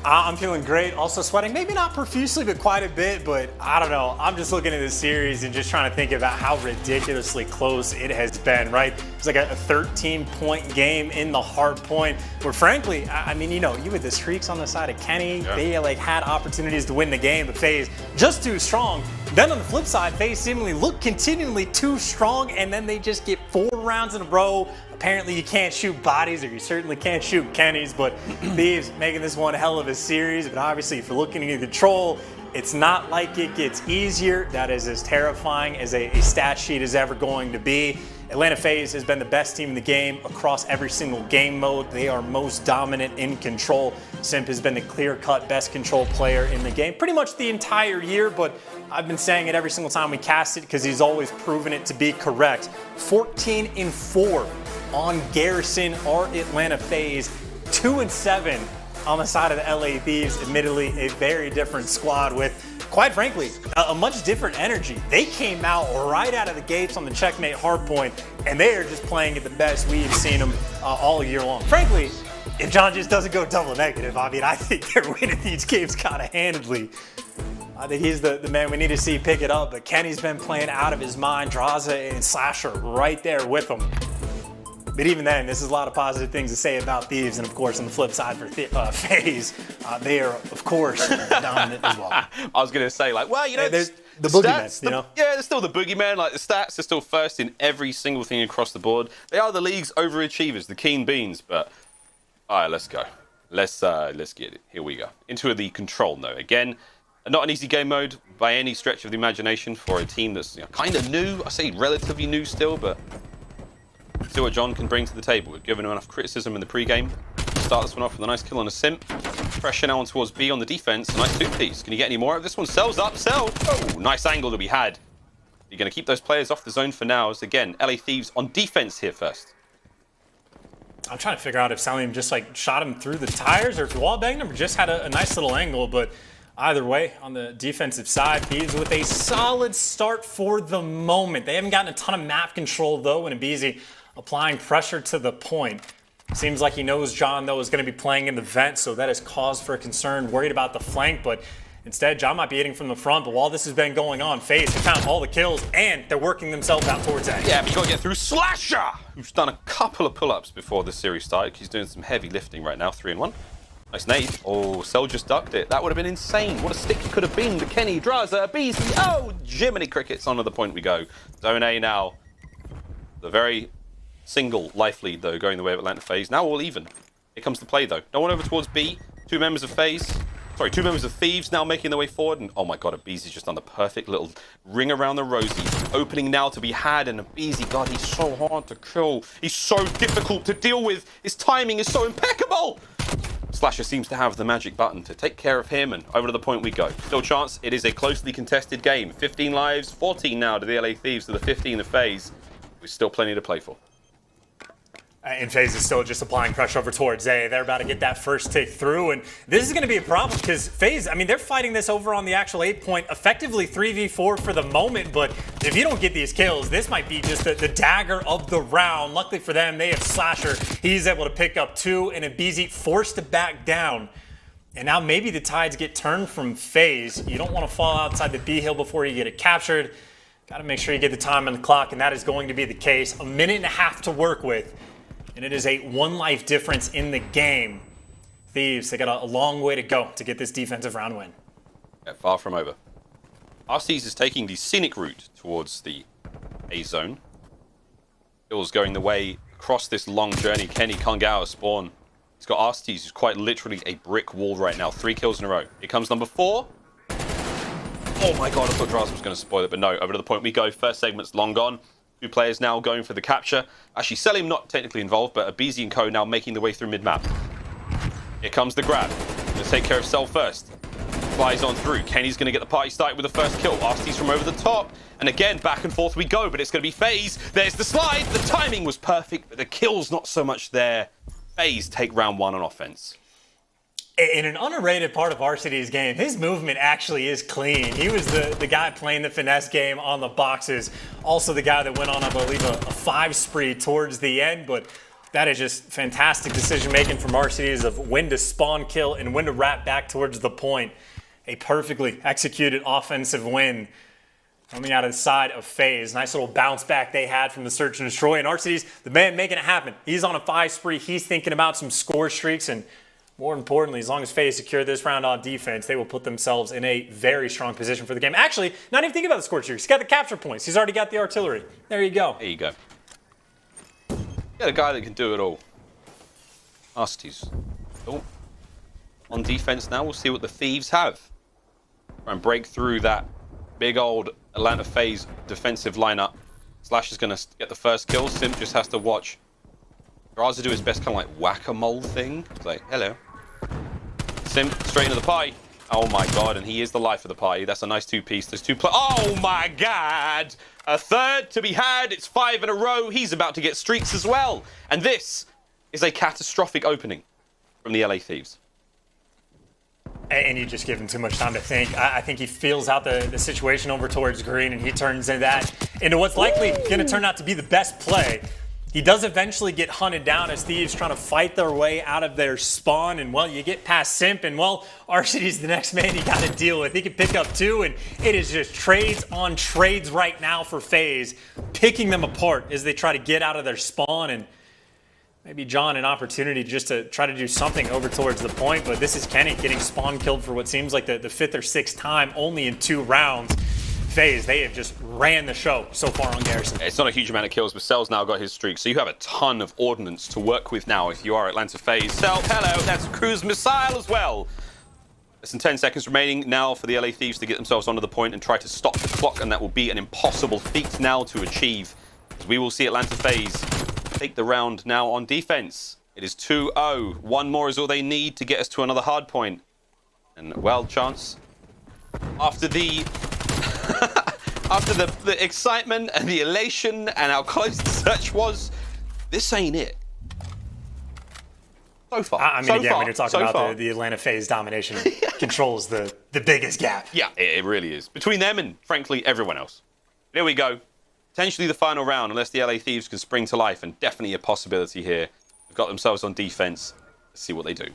I'm feeling great. Also sweating, maybe not profusely, but quite a bit. But I don't know. I'm just looking at this series and just trying to think about how ridiculously close it has been, right? It's like a 13-point game in the hard point where, frankly, I mean, you had the streaks on the side of Kenny. Yeah. They had opportunities to win the game, but FaZe just too strong. Then on the flip side, FaZe seemingly look continually too strong, and then they just get 4 rounds in a row. Apparently you can't shoot bodies, or you certainly can't shoot Kenny's, but Thieves making this one hell of a series. But obviously, if you're looking to control, it's not like it gets easier. That is as terrifying as a stat sheet is ever going to be. Atlanta FaZe has been the best team in the game across every single game mode. They are most dominant in control. Simp has been the clear-cut best control player in the game pretty much the entire year, but I've been saying it every single time we cast it because he's always proven it to be correct. 14-4 on Garrison are Atlanta FaZe, 2-7 on the side of the LA Thieves. Admittedly, a very different squad with, quite frankly, a much different energy. They came out right out of the gates on the checkmate hardpoint, and they are just playing at the best we've seen them all year long. Frankly, if John just doesn't go double negative, I mean, I think they're winning these games kind of handedly. I think he's the man we need to see pick it up, but Kenny's been playing out of his mind. Draza and Slasher right there with him. But even then, this is a lot of positive things to say about Thieves, and of course, on the flip side for FaZe, they are, of course, dominant as well. I was going to say, there's the boogeyman, yeah, there's still the boogeyman. Like, the stats are still first in every single thing across the board. They are the league's overachievers, the Keen Beans. But all right, let's go. Let's get it. Here we go into the control though. Again, not an easy game mode by any stretch of the imagination for a team that's kind of new. I say relatively new still, but see what John can bring to the table. We've given him enough criticism in the pre-game. Start this one off with a nice kill on a Simp. Pressure now on towards B on the defense. A nice 2-piece. Can you get any more of this one? Sells up, sell. Oh, nice angle that we had. You're going to keep those players off the zone for now. As again, LA Thieves on defense here first. I'm trying to figure out if Salim just shot him through the tires, or if he wall banged him, or just had a nice little angle. But either way, on the defensive side, Thieves with a solid start for the moment. They haven't gotten a ton of map control though, and Abizi applying pressure to the point. Seems like he knows John, though, is going to be playing in the vent, so that is cause for concern. Worried about the flank, but instead, John might be hitting from the front. But while this has been going on, FaZe have found all the kills, and they're working themselves out towards A. Yeah, but you got to get through Slasher, who's done a couple of pull-ups before the series started. He's doing some heavy lifting right now, 3-1. Nice nade. Oh, Cell just ducked it. That would have been insane. What a stick it could have been. The Kenny, Draza, Beasley. Oh, Jiminy Crickets. On to the point we go. Zone A now. The very single life lead, though, going the way of Atlanta FaZe. Now all even. Here comes the play, though. No one over towards B. Two members of Thieves now making their way forward. And oh my god, Abeezy's just done the perfect little ring around the rosy. Opening now to be had. And Abeezy, god, he's so hard to kill. He's so difficult to deal with. His timing is so impeccable. Slasher seems to have the magic button to take care of him, and over to the point we go. Still chance, it is a closely contested game. 15 lives, 14 now to the LA Thieves, to the 15 of FaZe. There's still plenty to play for. And FaZe is still just applying pressure over towards A. They're about to get that first tick through, and this is going to be a problem because FaZe, I mean, they're fighting this over on the actual 8-point, effectively 3v4 for the moment, but if you don't get these kills, this might be just the dagger of the round. Luckily for them, they have Slasher. He's able to pick up 2, and Abeezy forced to back down. And now maybe the tides get turned from FaZe. You don't want to fall outside the B hill before you get it captured. Got to make sure you get the time on the clock, and that is going to be the case. 1.5 minutes to work with. And it is a 1 life difference in the game. Thieves, they got a long way to go to get this defensive round win. Yeah, far from over. Arcees is taking the scenic route towards the A zone. Bill's going the way across this long journey. Kenny can't get out of spawn. He's got Arcees, who's quite literally a brick wall right now. 3 kills in a row. Here comes number 4. Oh my god, I thought Draza was going to spoil it, but no. Over to the point we go. First segment's long gone. 2 players now going for the capture. Actually, Selim not technically involved, but Abeezy and co now making their way through mid-map. Here comes the grab. Let's take care of Cell first. Flies on through. Kenny's going to get the party started with the first kill. Arcees from over the top. And again, back and forth we go, but it's going to be FaZe. There's the slide. The timing was perfect, but the kill's not so much there. FaZe take round 1 on offense. In an underrated part of Arcees' game, his movement actually is clean. He was the guy playing the finesse game on the boxes. Also the guy that went on, I believe, a 5 spree towards the end. But that is just fantastic decision-making from Arcees of when to spawn kill and when to wrap back towards the point. A perfectly executed offensive win coming out of the side of FaZe. Nice little bounce back they had from the search and destroy. And Arcees, the man making it happen. He's on a 5 spree. He's thinking about some score streaks, and more importantly, as long as FaZe secure this round on defense, they will put themselves in a very strong position for the game. Actually, not even thinking about the score streaks. He's got the capture points. He's already got the artillery. There you go. There you go. Got a guy that can do it all. Arcees. Oh. On defense now, we'll see what the Thieves have. Try and break through that big old Atlanta FaZe defensive lineup. Slash is going to get the first kill. Simp just has to watch Draza do his best kind of like whack-a-mole thing. It's like, hello. Simp straight into the pie. Oh my god, and he is the life of the party. That's a nice 2-piece. There's 2 oh my god! A third to be had. It's 5 in a row. He's about to get streaks as well. And this is a catastrophic opening from the LA Thieves. And you just give him too much time to think. I think he feels out the situation over towards green, and he turns into what's likely going to turn out to be the best play. He does eventually get hunted down as Thieves trying to fight their way out of their spawn. And, well, you get past Simp, and, well, Arcees the next man you got to deal with. He can pick up 2, and it is just trades on trades right now for FaZe, picking them apart as they try to get out of their spawn. And maybe John an opportunity just to try to do something over towards the point. But this is Kenny getting spawn killed for what seems like the 5th or 6th time, only in 2 rounds. FaZe, they have just ran the show so far on Garrison. It's not a huge amount of kills, but Cell's now got his streak, so you have a ton of ordnance to work with now if you are Atlanta FaZe. Cell, hello, that's a cruise missile as well. Less than 10 seconds remaining now for the LA Thieves to get themselves onto the point and try to stop the clock, and that will be an impossible feat now to achieve. As we will see Atlanta FaZe take the round now on defense. It is 2-0. 1 more is all they need to get us to another hard point. And, well, Chance, after the the excitement and the elation and how close the search was, this ain't it. So far. I mean, again, when you're talking about the Atlanta FaZe domination, controls the biggest gap. Yeah, it really is. Between them and, frankly, everyone else. Here we go. Potentially the final round, unless the LA Thieves can spring to life, and definitely a possibility here. They've got themselves on defense. Let's see what they do.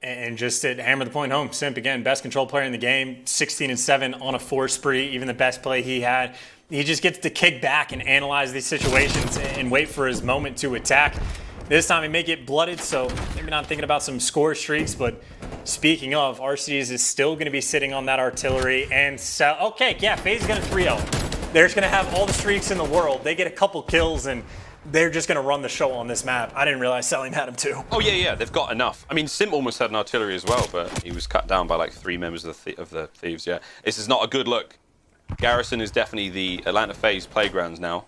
And just to hammer the point home, Simp, again, best control player in the game, 16-7 on a 4 spree, even the best play he had. He just gets to kick back and analyze these situations and wait for his moment to attack. This time he may get blooded, so maybe not thinking about some score streaks, but speaking of, RCDs is still going to be sitting on that artillery and sell. Okay, yeah, FaZe is going to 3-0. They're just going to have all the streaks in the world. They get a couple kills, and they're just going to run the show on this map. I didn't realize Selim had him too. Oh, yeah, they've got enough. I mean, Simp almost had an artillery as well, but he was cut down by like 3 members of the Thieves, yeah. This is not a good look. Garrison is definitely the Atlanta FaZe playgrounds now.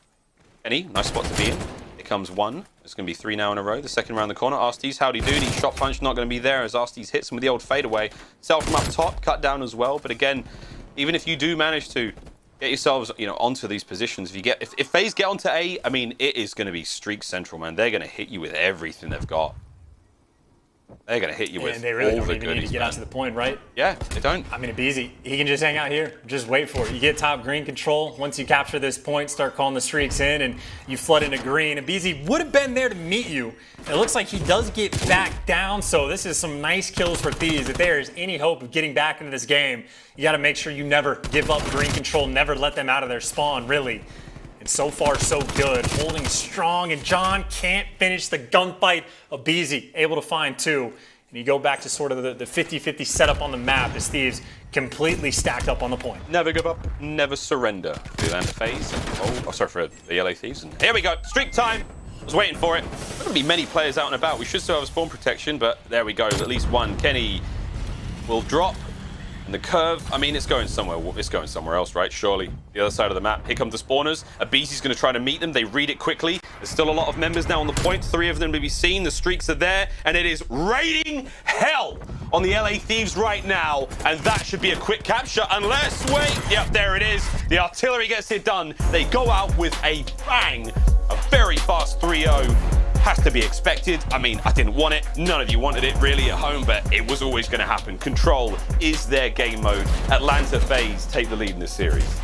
Kenny, nice spot to be in. Here comes one. It's going to be 3 now in a row. The second round the corner. Arsteez, howdy doody. Shot punch not going to be there as Arsteez hits him with the old fadeaway. Cell from up top, cut down as well. But again, even if you do manage to get yourselves, onto these positions, if FaZe get onto A, I mean, it is going to be streak central, man. They're going to hit you with everything they've got. They're going to hit you with all the goodies, they really don't even need to get out to the point, right? Yeah, they don't. I mean, it'd be easy. He can just hang out here. Just wait for it. You get top green control. Once you capture this point, start calling the streaks in, and you flood into green. And BZ would have been there to meet you. It looks like he does get back down, so this is some nice kills for Thieves. If there is any hope of getting back into this game, you got to make sure you never give up green control, never let them out of their spawn, really. And so far, so good. Holding strong, and John can't finish the gunfight of BZ, able to find 2. And you go back to sort of the 50-50 setup on the map as Thieves completely stacked up on the point. Never give up, never surrender. The Atlanta FaZe. Oh, sorry for the LA Thieves. And here we go, streak time. I was waiting for it. There don't be many players out and about. We should still have a spawn protection, but there we go. At least one. Kenny will drop. And the curve, I mean, it's going somewhere. It's going somewhere else, right? Surely. The other side of the map. Here come the spawners. Abizi's going to try to meet them. They read it quickly. There's still a lot of members now on the point. 3 of them to be seen. The streaks are there. And it is raining hell on the LA Thieves right now. And that should be a quick capture. Unless, wait. Yep, there it is. The artillery gets it done. They go out with a bang. A very fast 3-0. Has to be expected. I mean, I didn't want it. None of you wanted it really at home, but it was always going to happen. Control is their game mode. Atlanta FaZe take the lead in this series.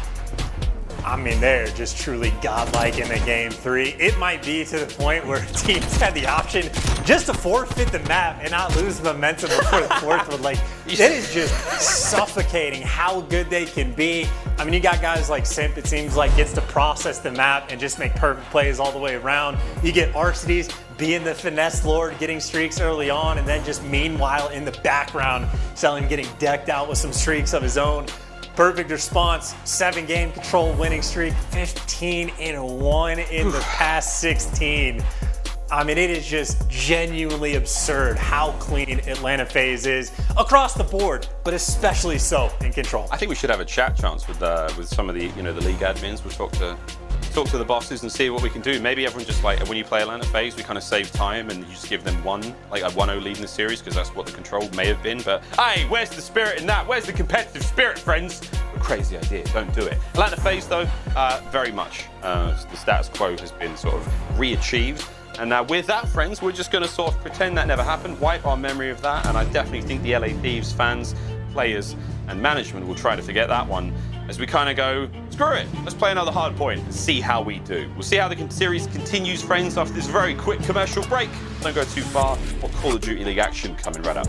I mean, they're just truly godlike in the game 3. It might be to the point where teams had the option just to forfeit the map and not lose momentum before the 4th one. Like, it is just suffocating how good they can be. I mean, you got guys like Simp, it seems like, gets to process the map and just make perfect plays all the way around. You get Arcedes being the finesse lord, getting streaks early on, and then just meanwhile in the background, Selim getting decked out with some streaks of his own. Perfect response, 7-game control winning streak, 15-1 in the past 16. I mean, it is just genuinely absurd how clean Atlanta FaZe is across the board, but especially so in control. I think we should have a chat chance with some of the the league admins. We'll talk to the bosses and see what we can do. Maybe everyone just like when you play Atlanta FaZe, we kind of save time and you just give them a 1-0 lead in the series because that's what the control may have been. But hey, where's the spirit in that? Where's the competitive spirit, friends? A crazy idea. Don't do it. Atlanta FaZe though, very much the status quo has been sort of re-achieved. And now with that, friends, we're just going to sort of pretend that never happened, wipe our memory of that, and I definitely think the LA Thieves fans, players, and management will try to forget that one as we kind of go, screw it, let's play another hard point and see how we do. We'll see how the series continues, friends, after this very quick commercial break. Don't go too far, or Call of Duty League action coming right up.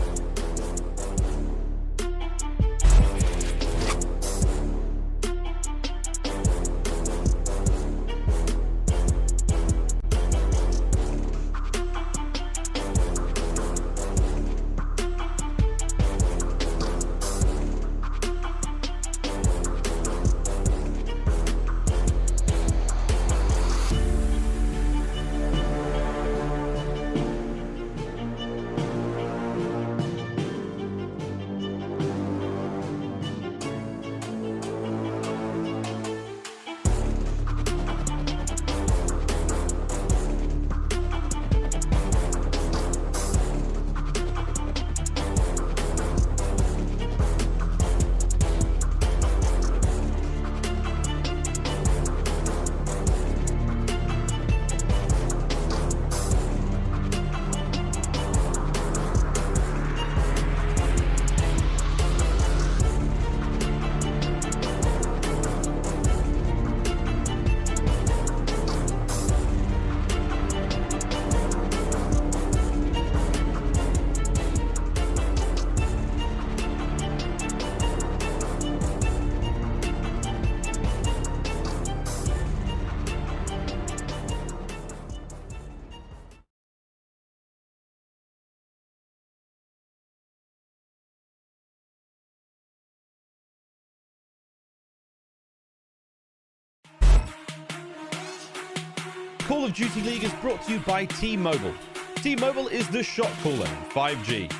Call of Duty League is brought to you by T-Mobile. T-Mobile is the shot caller in 5G.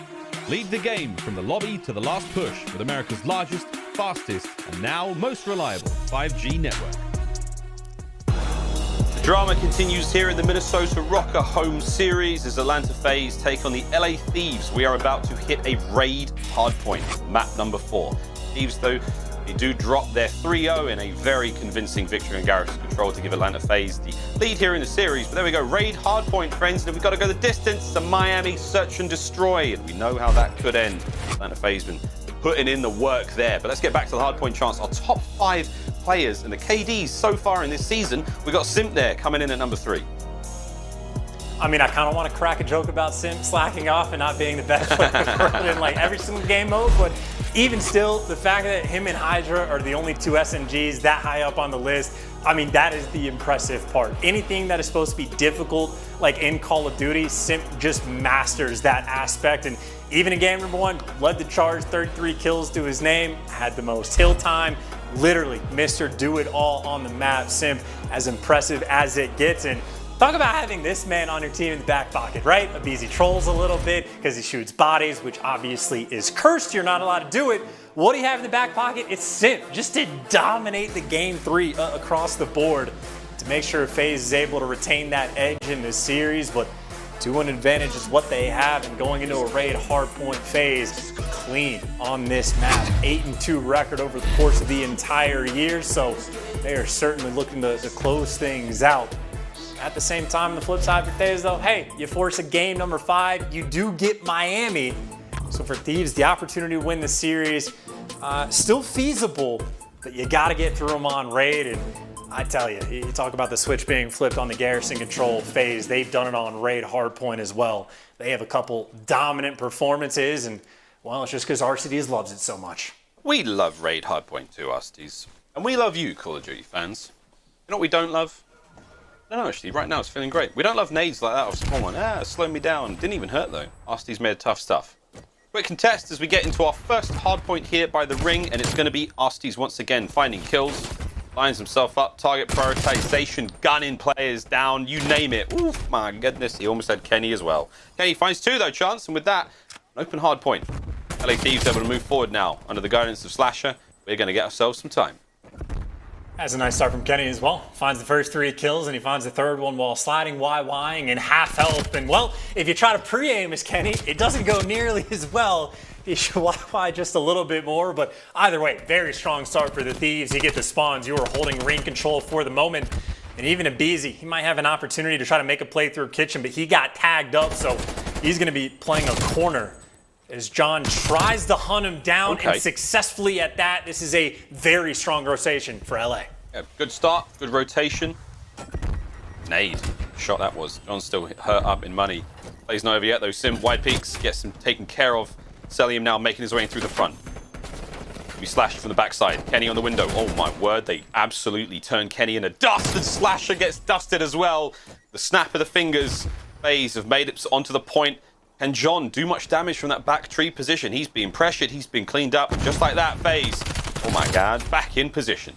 Lead the game from the lobby to the last push with America's largest, fastest, and now most reliable 5G network. The drama continues here in the Minnesota Rocker home series as Atlanta FaZe take on the LA Thieves. We are about to hit a raid hardpoint, map number 4. Thieves, though, they do drop their 3-0 in a very convincing victory in Garrison Control to give Atlanta FaZe the lead here in the series. But there we go, raid hardpoint, friends, and we've got to go the distance to Miami, search and destroy, and we know how that could end. Atlanta FaZe been putting in the work there. But let's get back to the hardpoint chance. Our top 5 players and the KDs so far in this season. We got Simp there coming in at number 3. I mean, I kind of want to crack a joke about Simp slacking off and not being the best player in like every single game mode, but even still, the fact that him and Hydra are the only 2 SMGs that high up on the list, I mean, that is the impressive part. Anything that is supposed to be difficult, like in Call of Duty, Simp just masters that aspect. And even in game number 1, led the charge, 33 kills to his name, had the most hill time, literally Mr. Do It All on the map. Simp, as impressive as it gets. And talk about having this man on your team in the back pocket, right? aBeZy trolls a little bit because he shoots bodies, which obviously is cursed. You're not allowed to do it. What do you have in the back pocket? It's Simp, just to dominate the game 3 across the board to make sure FaZe is able to retain that edge in this series. But 2-1 advantage is what they have, and going into a raid hardpoint FaZe clean on this map. 8-2 record over the course of the entire year, so they are certainly looking to close things out. At the same time, on the flip side for FaZe though, hey, you force a game number 5, you do get Miami. So for Thieves, the opportunity to win the series, still feasible, but you gotta get through them on raid. And I tell you, you talk about the switch being flipped on the Garrison Control FaZe, they've done it on raid hardpoint as well. They have a couple dominant performances, and well, it's just because RCDs loves it so much. We love raid hardpoint too, Asties. And we love you, Call of Duty fans. You know what we don't love? No, actually, right now it's feeling great. We don't love nades like that off spawn one. Slowed me down. Didn't even hurt though. Asties made tough stuff. Quick contest as we get into our first hardpoint here by the ring, and it's going to be Asties once again finding kills. Lines himself up, target prioritization, gunning players down, you name it. Oof, my goodness, he almost had Kenny as well. Kenny finds 2 though, Chance, and with that, an open hardpoint. LA Thieves able to move forward now. Under the guidance of Slasher, we're going to get ourselves some time. That's a nice start from Kenny as well. Finds the first 3 kills, and he finds the 3rd one while sliding YYing in half health. And well, if you try to pre-aim as Kenny, it doesn't go nearly as well. You should YY just a little bit more, but either way, very strong start for the Thieves. You get the spawns. You are holding ring control for the moment. And even aBeZy, he might have an opportunity to try to make a play through Kitchen, but he got tagged up, so he's going to be playing a corner as John tries to hunt him down, and successfully at that. This is a very strong rotation for LA. Yeah, good start, good rotation. Nade, shot that was. John's still hurt up in money. Plays not over yet though. Simp, wide peaks, gets him taken care of. Cellium now making his way in through the front. Be slashed from the backside. Kenny on the window. Oh my word, they absolutely turn Kenny into dust, and Slasher gets dusted as well. The snap of the fingers. FaZe have made it onto the point. Can John do much damage from that back tree position? He's being pressured, he's been cleaned up. Just like that, FaZe, oh my god, back in position.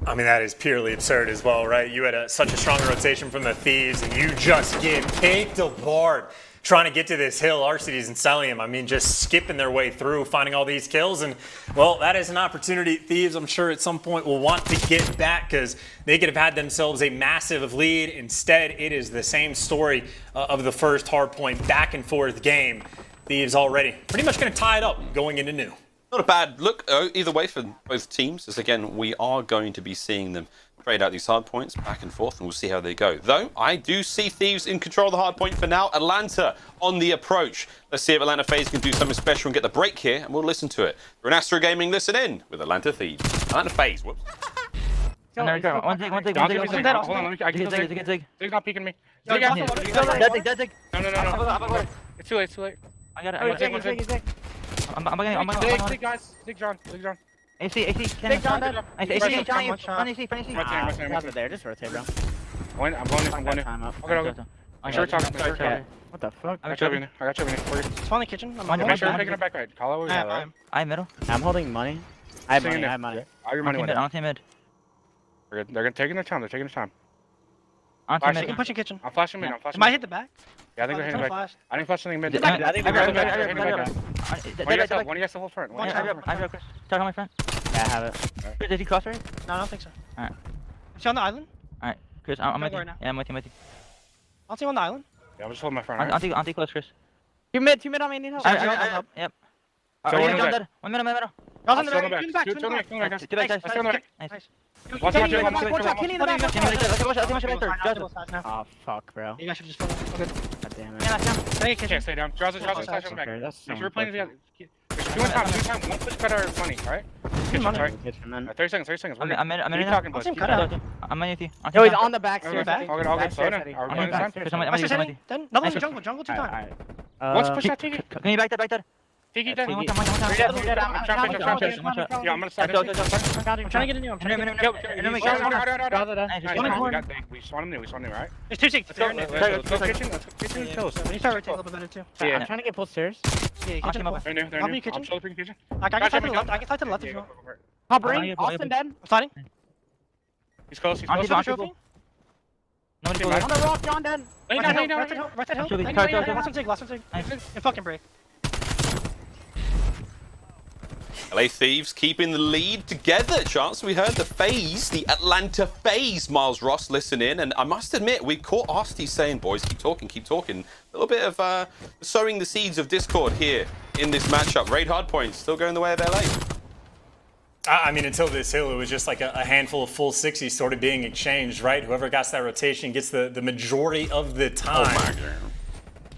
I mean, that is purely absurd as well, right? You had such a strong rotation from the Thieves, and you just get caked apart trying to get to this hill. RCDs and Cellium, I mean, just skipping their way through, finding all these kills. And, well, that is an opportunity Thieves, I'm sure, at some point will want to get back, because they could have had themselves a massive lead. Instead, it is the same story of the first hardpoint back and forth game. Thieves already pretty much going to tie it up going into new. Not a bad look either way for both teams, as again, we are going to be seeing them trade out these hard points back and forth, and we'll see how they go. Though, I do see Thieves in control of the hard point for now. Atlanta on the approach. Let's see if Atlanta FaZe can do something special and get the break here, and we'll listen to it. Renastro Gaming, listen in with Atlanta Thieves. Atlanta FaZe, whoops. There we go. One dig. Hold on, let me, I can dig. Dig's not peeking me. Dig. No. It's too late. I got it. Dig. I'm Dig, guys. Dig John. AC, Dig John. AC, There, just rotate, bro. I'm going in. Okay. I'm sure talking. What the fuck? I got you over here. Spawn in the kitchen. I'm sure taking it back right. Call over here, right? I'm middle. I'm holding money. I have money. All your money went in. I don't think mid. They're taking their time. Flashing. Keep pushing kitchen. I'm flashing mid. I'm flashing. Might hit the back. Yeah, I think they're hitting back. Flash. I didn't flash something mid. I think One of you guys to hold front. I have Chris. Talk on my front. Yeah, I have it. Chris, did he cross right? No, I don't think so. Alright. Is he on the island? Alright, Chris, I'm with you. Right now. Yeah, I'm with you. I'll see him on the island. Yeah, I'm just holding my front. I'll take close, Chris. Two mid on me, need help. Yep. So One middle. Y'all's on the back. Two back. Nice. Watch out, Kenny in the back. Oh, fuck, bro. You guys should just focus. Okay. God damn it. Stay down. Draws back. Make sure we're playing together. Two time. One push cut our money, alright? Kitchen, alright? 30 seconds. I'm in Keep talking, boys. I'm with you. Yo, he's on the back stairs. All good. Slow down. Are we going this time? I'm with you. Then, no, jungle 2 times. Once push that Tiki. Can you back that? Tiki dead. One time. I'm trying to pitch. Yeah, I'm gonna start. I'm trying to get in you. We spawned him, right? There's 2 6. Let's go kitchen close. You start rotating a little bit better too. Yeah, I'm trying to get both stairs. Yeah, kitchen up. They're new. I'm slowly picking kitchen. I can slide to the left. I can slide to the left if you want. Hop ring. Austin dead. I'm sliding. He's close. On the rock, John dead. Right side hill. Last one zig. And fucking break. LA Thieves keeping the lead together. Chance, we heard the FaZe, the Atlanta FaZe. Miles Ross, listen in. And I must admit, we caught Asti saying, boys, keep talking. A little bit of sowing the seeds of discord here in this matchup. Raid Hardpoint still going the way of LA. I mean, until this hill, it was just like a handful of full 60s sort of being exchanged, right? Whoever gets that rotation gets the majority of the time. Oh my God.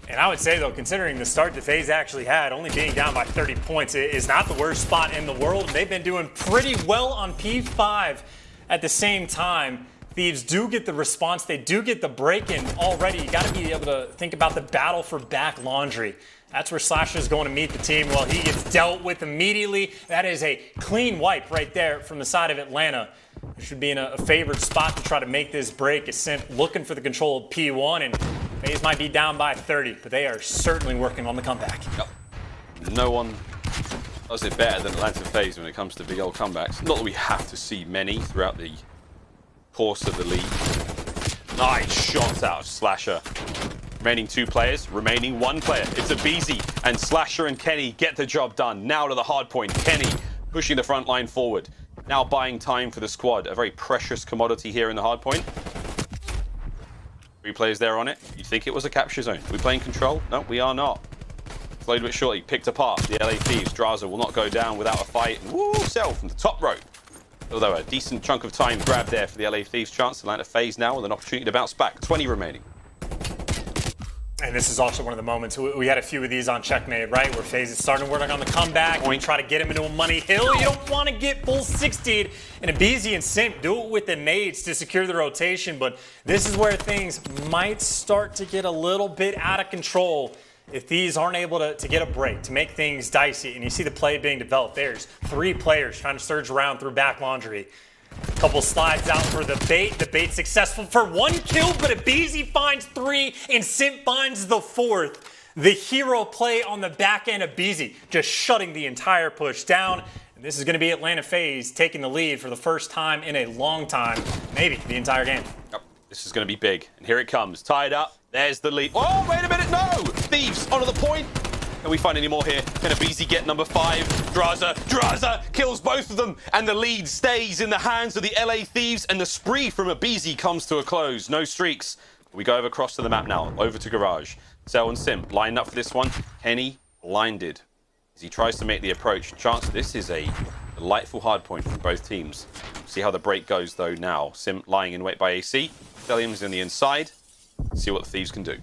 And I would say, though, considering the start the FaZe actually had, only being down by 30 points, it is not the worst spot in the world. They've been doing pretty well on P5 at the same time. Thieves do get the response. They do get the break-in already. You got to be able to think about the battle for back laundry. That's where Slasher is going to meet the team. Well, he gets dealt with immediately. That is a clean wipe right there from the side of Atlanta. It should be in a favored spot to try to make this break. Is Simp looking for the control of P1, and FaZe might be down by 30, but they are certainly working on the comeback. Yep. No one does it better than Atlanta FaZe when it comes to big old comebacks. Not that we have to see many throughout the course of the league. Nice shots out of Slasher. Remaining 2 players, remaining 1 player. It's a BZ, and Slasher and Kenny get the job done. Now to the hard point. Kenny pushing the front line forward. Now buying time for the squad. A very precious commodity here in the hard point. 3 players there on it. You'd think it was a capture zone. Are we playing control? No, we are not. Slowed a bit shortly. Picked apart. The LA Thieves. Draza will not go down without a fight. Woo! Sell from the top rope. Although a decent chunk of time grabbed there for the LA Thieves. Chance Atlanta FaZe now with an opportunity to bounce back. 20 remaining. And this is also one of the moments, we had a few of these on Checkmate, right? Where FaZe is starting to work on the comeback. We try to get him into a money hill. You don't want to get full 60'd. And Abizi and Simp do it with the nades to secure the rotation. But this is where things might start to get a little bit out of control if these aren't able to get a break, to make things dicey. And you see the play being developed. There's 3 players trying to surge around through back laundry. Couple slides out for the bait. The bait successful for 1 kill, but Abizi finds 3 and Simp finds the 4th. The hero play on the back end of Abizi, just shutting the entire push down. And this is going to be Atlanta FaZe taking the lead for the first time in a long time, maybe the entire game. Yep. This is going to be big. And here it comes. Tied up. There's the lead. Oh, wait a minute. No! Thieves onto the point. Can we find any more here? Can Abizi get number 5? Draza kills both of them, and the lead stays in the hands of the LA Thieves, and the spree from Abizi comes to a close. No streaks. We go across to the map now, over to Garage. Cell and Simp lined up for this one. Kenny blinded as he tries to make the approach. Chance, this is a delightful hard point from both teams. See how the break goes though now. Simp lying in wait by AC. Stellium's in the inside. See what the Thieves can do.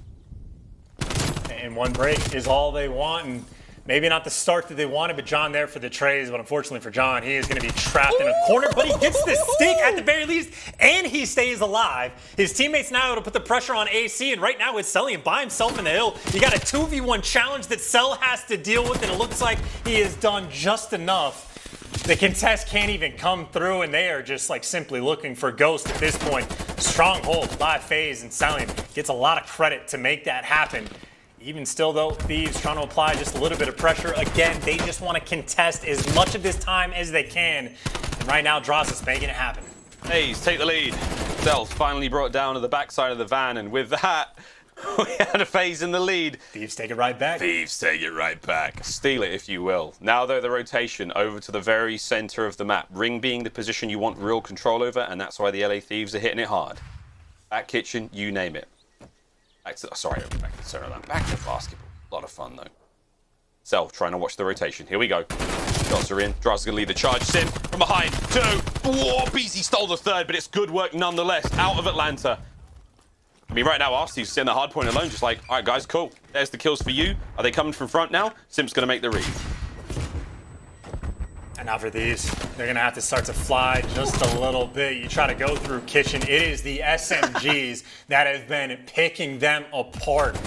And 1 break is all they want, and maybe not the start that they wanted, but John there for the trays. But unfortunately for John, he is going to be trapped in a corner, but he gets the stick at the very least, and he stays alive. His teammates now able to put the pressure on AC, and right now it's Stellium by himself in the hill. You got a 2v1 challenge that Cell has to deal with, and it looks like he has done just enough. The contest can't even come through, and they are just like simply looking for Ghost at this point. Stronghold by FaZe, and Stellium gets a lot of credit to make that happen. Even still, though, Thieves trying to apply just a little bit of pressure. Again, they just want to contest as much of this time as they can. And right now, Dross is making it happen. FaZe take the lead. Stealth finally brought down to the backside of the van, and with that, we had a FaZe in the lead. Thieves take it right back. Thieves take it right back. Steal it, if you will. Now, though, the rotation over to the very center of the map. Ring being the position you want real control over, and that's why the LA Thieves are hitting it hard. Back kitchen, you name it. Back to, sorry, back to center of that. Back to basketball. A lot of fun, though. Self trying to watch the rotation. Here we go. Shots are in. Draz going to lead the charge. Sim from behind. 2. Whoa, BZ stole the third, but it's good work nonetheless. Out of Atlanta. I mean, right now, Arsty's sitting the hard point alone, just like, all right, guys, cool. There's the kills for you. Are they coming from front now? Simp's going to make the read. And now for these, they're going to have to start to fly just a little bit. You try to go through kitchen. It is the SMGs that have been picking them apart.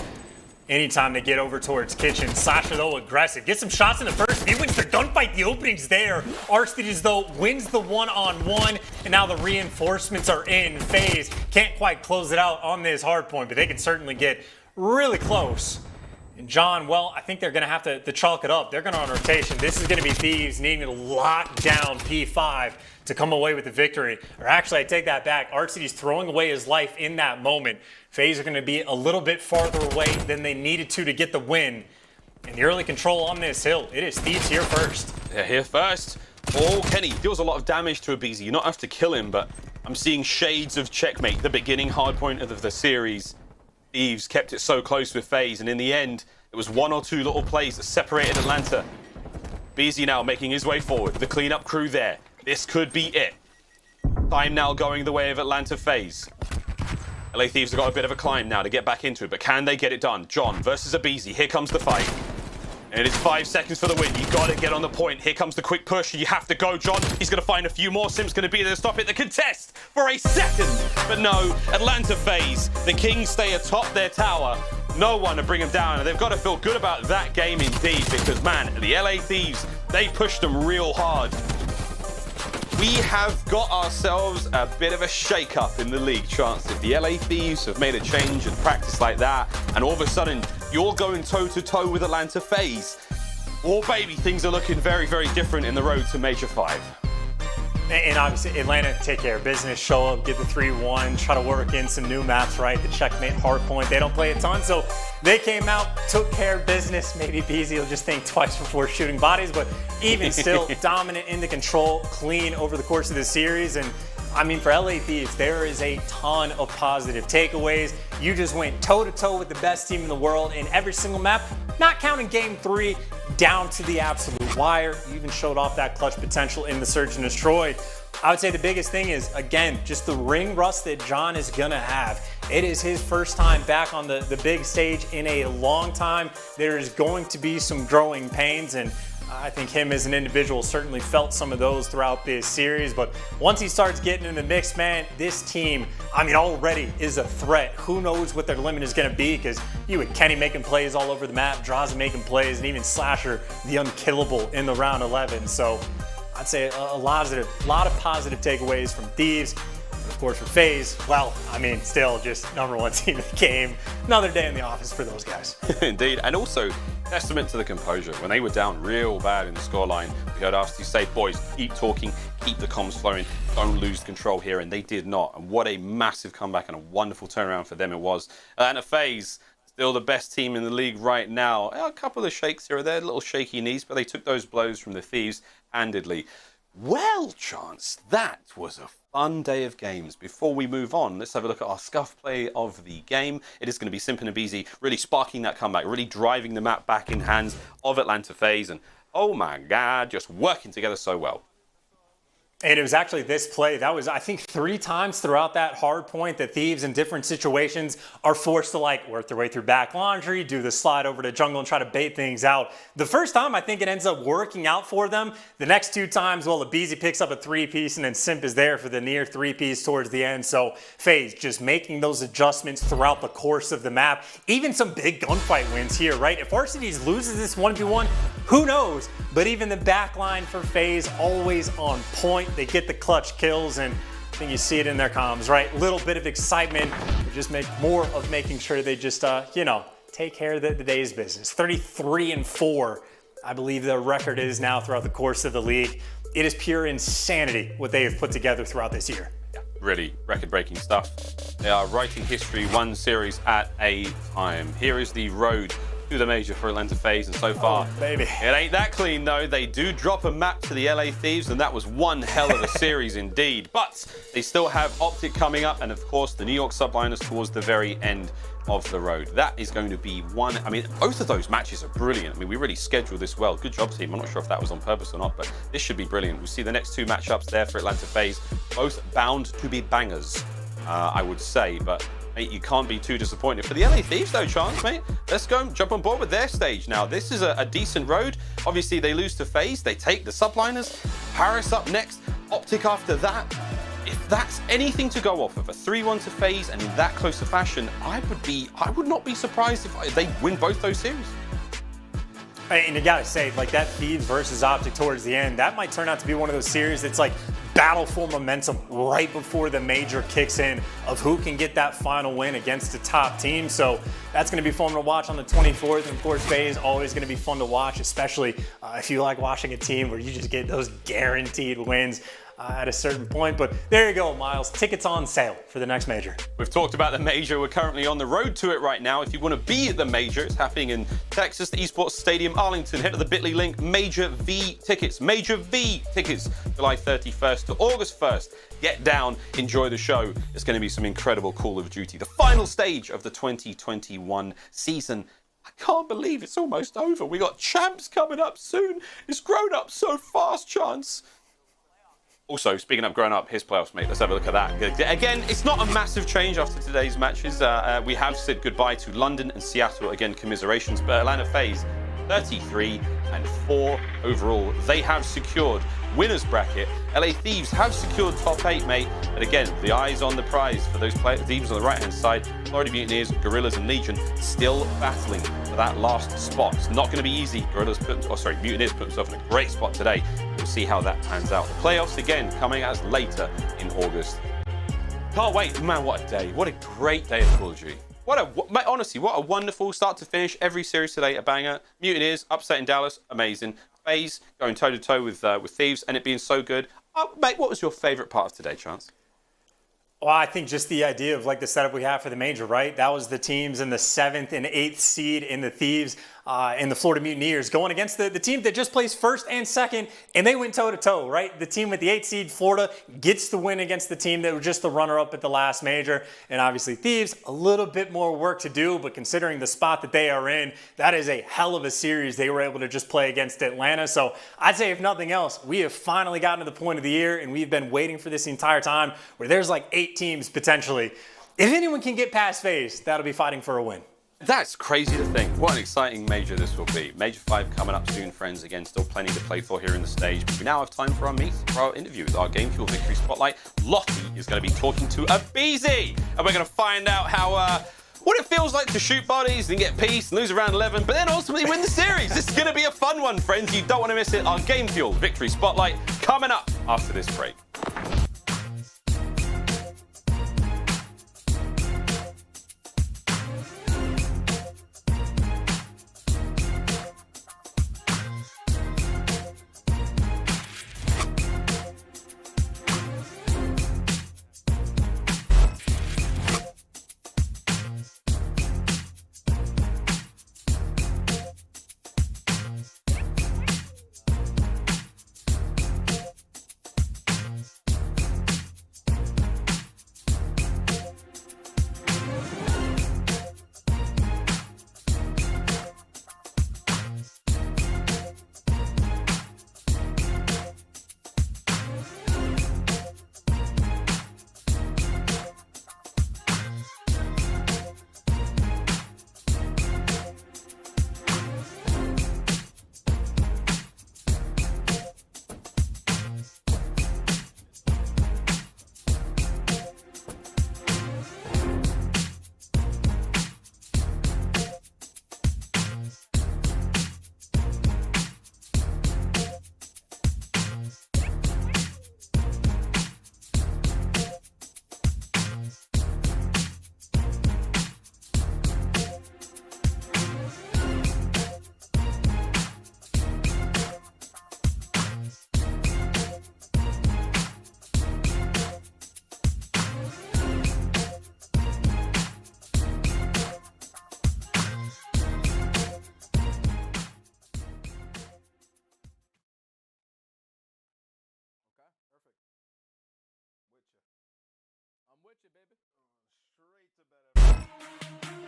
Anytime they get over towards kitchen, Slasher, though, aggressive. Get some shots in the first. He wins the gunfight. The opening's there. Arstides, though, wins the one-on-one, and now the reinforcements are in. FaZe can't quite close it out on this hard point, but they can certainly get really close. And John, well, I think they're going to have to chalk it up. They're going to on rotation. This is going to be Thieves needing to lock down P5 to come away with the victory. Or actually, I take that back. Arstides throwing away his life in that moment. FaZe are going to be a little bit farther away than they needed to get the win. And the early control on this hill, it is Thieves here first. They're here first. Oh, Kenny deals a lot of damage to aBeZy. You not have to kill him, but I'm seeing shades of checkmate. The beginning hard point of the series. Thieves kept it so close with FaZe, and in the end, it was 1 or 2 little plays that separated Atlanta. BZ now making his way forward. The cleanup crew there. This could be it. Time now going the way of Atlanta FaZe. LA Thieves have got a bit of a climb now to get back into it, but can they get it done? John versus aBeZy. Here comes the fight. And it is 5 seconds for the win. You got to get on the point. Here comes the quick push. You have to go, John. He's going to find a few more. Sim's going to be there to stop it. The contest for a second. But no, Atlanta FaZe. The Kings stay atop their tower. No one to bring them down. And they've got to feel good about that game indeed, because, man, the LA Thieves, they pushed them real hard. We have got ourselves a bit of a shake-up in the league, Chance. If the LA Thieves have made a change and practice like that, and all of a sudden you're going toe-to-toe with Atlanta FaZe, oh baby, things are looking very, very different in the road to Major 5. And obviously, Atlanta take care of business, show up, get the 3-1, try to work in some new maps, right? The checkmate hardpoint. They don't play a ton, so they came out, took care of business. Maybe BZ will just think twice before shooting bodies, but even still, dominant in the control, clean over the course of the series. And I mean, for LA Thieves, there is a ton of positive takeaways. You just went toe-to-toe with the best team in the world in every single map, not counting Game 3, down to the absolute wire. You even showed off that clutch potential in the Search and Destroy. I would say the biggest thing is, again, just the ring rust that John is going to have. It is his first time back on the big stage in a long time. There is going to be some growing pains, and I think him as an individual certainly felt some of those throughout this series. But once he starts getting in the mix, man, this team, I mean, already is a threat. Who knows what their limit is going to be, because you had Kenny making plays all over the map, Draz making plays, and even Slasher, the unkillable in the round 11. So I'd say a lot of positive takeaways from Thieves. And of course, for FaZe, well, I mean, still just #1 team of the game. Another day in the office for those guys. Indeed, and also testament to the composure. When they were down real bad in the scoreline, we heard Arsty say, boys, keep talking, keep the comms flowing, don't lose control here, and they did not. And what a massive comeback and a wonderful turnaround for them it was. And FaZe, still the best team in the league right now. A couple of shakes here or there, little shaky knees, but they took those blows from the Thieves handedly. Well, Chance, that was a fun day of games. Before we move on, let's have a look at our scuff play of the game. It is going to be Simp and aBeZy really sparking that comeback, really driving the map back in hands of Atlanta FaZe, and oh my God, just working together so well. And it was actually this play. That was, I think, 3 times throughout that hard point that Thieves in different situations are forced to like work their way through back laundry, do the slide over to jungle and try to bait things out. The first time, I think it ends up working out for them. The next 2 times, well, aBeZy picks up a 3-piece and then Simp is there for the near 3-piece towards the end. So FaZe just making those adjustments throughout the course of the map. Even some big gunfight wins here, right? If Arstides loses this 1v1, who knows? But even the back line for FaZe always on point. They get the clutch kills, and I think you see it in their comms, right? Little bit of excitement, just make more of making sure they just, take care of the day's business. 33-4, I believe the record is now throughout the course of the league. It is pure insanity what they have put together throughout this year. really record-breaking stuff. They are writing history one series at a time. Here is the road to the major for Atlanta FaZe, and so far, baby, it ain't that clean though. They do drop a map to the LA Thieves, and that was one hell of a series indeed. But they still have Optic coming up, and of course the New York Subliners towards the very end of the road. That is going to be one. I mean, both of those matches are brilliant. I mean, we really scheduled this well. Good job, team. I'm not sure if that was on purpose or not, but this should be brilliant. We'll see the next two matchups there for Atlanta FaZe, both bound to be bangers, I would say, but mate, you can't be too disappointed. For the LA Thieves though, Chance, mate, let's go and jump on board with their stage now. This is a decent road. Obviously, they lose to FaZe. They take the Subliners. Paris up next. Optic after that. If that's anything to go off of, a 3-1 to FaZe, and in that close a fashion, I would not be surprised if they win both those series. And you gotta say, like, that Thieves versus Optic towards the end, that might turn out to be one of those series that's like battle for momentum right before the major kicks in of who can get that final win against the top team. So that's going to be fun to watch on the 24th. And of course, FaZe always going to be fun to watch, especially if you like watching a team where you just get those guaranteed wins at a certain point. But there you go, Miles. Tickets on sale for the next major. We've talked about the major. We're currently on the road to it right now. If you want to be at the major, it's happening in Texas, the Esports Stadium, Arlington. Head to the bit.ly link, Major V Tickets. Major V Tickets, July 31st to August 1st. Get down, enjoy the show. It's going to be some incredible Call of Duty. The final stage of the 2021 season. I can't believe it's almost over. We got champs coming up soon. It's grown up so fast, Chance. Also, speaking of growing up, here's playoffs, mate. Let's have a look at that. Again, it's not a massive change after today's matches. We have said goodbye to London and Seattle. Again, commiserations. But Atlanta FaZe, 33-4 overall. They have secured winners bracket. LA Thieves have secured top 8, mate. But again, the eyes on the prize for those Thieves on the right-hand side. Florida Mutineers, Gorillas, and Legion still battling for that last spot. It's not going to be easy. Mutineers put themselves in a great spot today. We'll see how that pans out. The playoffs, again, coming at us later in August. Can't wait. Man, what a day. What a great day of Call of Duty. Honestly, what a wonderful start to finish. Every series today, a banger. Mutineers, upsetting Dallas, amazing. FaZe going toe-to-toe with Thieves, and it being so good. Mate, what was your favourite part of today, Chance? Well, I think just the idea of like the setup we have for the major, right? That was the teams in the 7th and 8th seed in the Thieves and the Florida Mutineers going against the team that just plays 1st and 2nd, and they went toe-to-toe, right? The team with the 8th seed, Florida, gets the win against the team that was just the runner-up at the last major. And obviously Thieves, a little bit more work to do, but considering the spot that they are in, that is a hell of a series they were able to just play against Atlanta. So I'd say if nothing else, we have finally gotten to the point of the year, and we've been waiting for this the entire time, where there's like 8 teams potentially. If anyone can get past FaZe, that'll be fighting for a win. That's crazy to think. What an exciting major this will be. Major 5 coming up soon, friends. Again, still plenty to play for here in the stage. But we now have time for our interview with our Game Fuel Victory Spotlight. Lottie is going to be talking to aBeZy, and we're going to find out how what it feels like to shoot bodies and get peace and lose around 11, but then ultimately win the series. This is going to be a fun one, friends. You don't want to miss it. Our Game Fuel Victory Spotlight coming up after this break.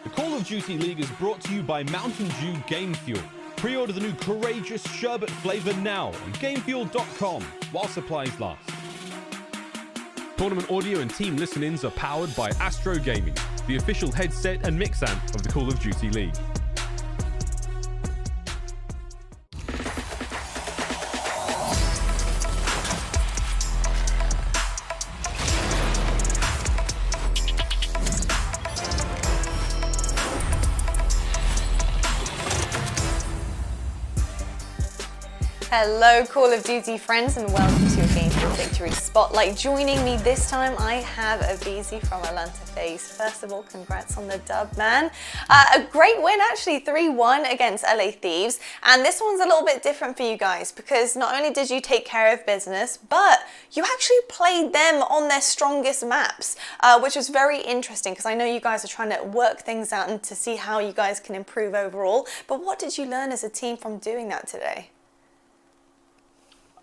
The Call of Duty League is brought to you by Mountain Dew Game Fuel. Pre-order the new Courageous Sherbet flavor now on GameFuel.com while supplies last. Tournament audio and team listen-ins are powered by Astro Gaming, the official headset and mix amp of the Call of Duty League. Hello Call of Duty friends and welcome to your Game for Victory Spotlight. Joining me this time I have aBeZy from Atlanta FaZe. First of all, congrats on the dub, man. A great win actually, 3-1 against LA Thieves. And this one's a little bit different for you guys because not only did you take care of business, but you actually played them on their strongest maps, which was very interesting because I know you guys are trying to work things out and to see how you guys can improve overall. But what did you learn as a team from doing that today?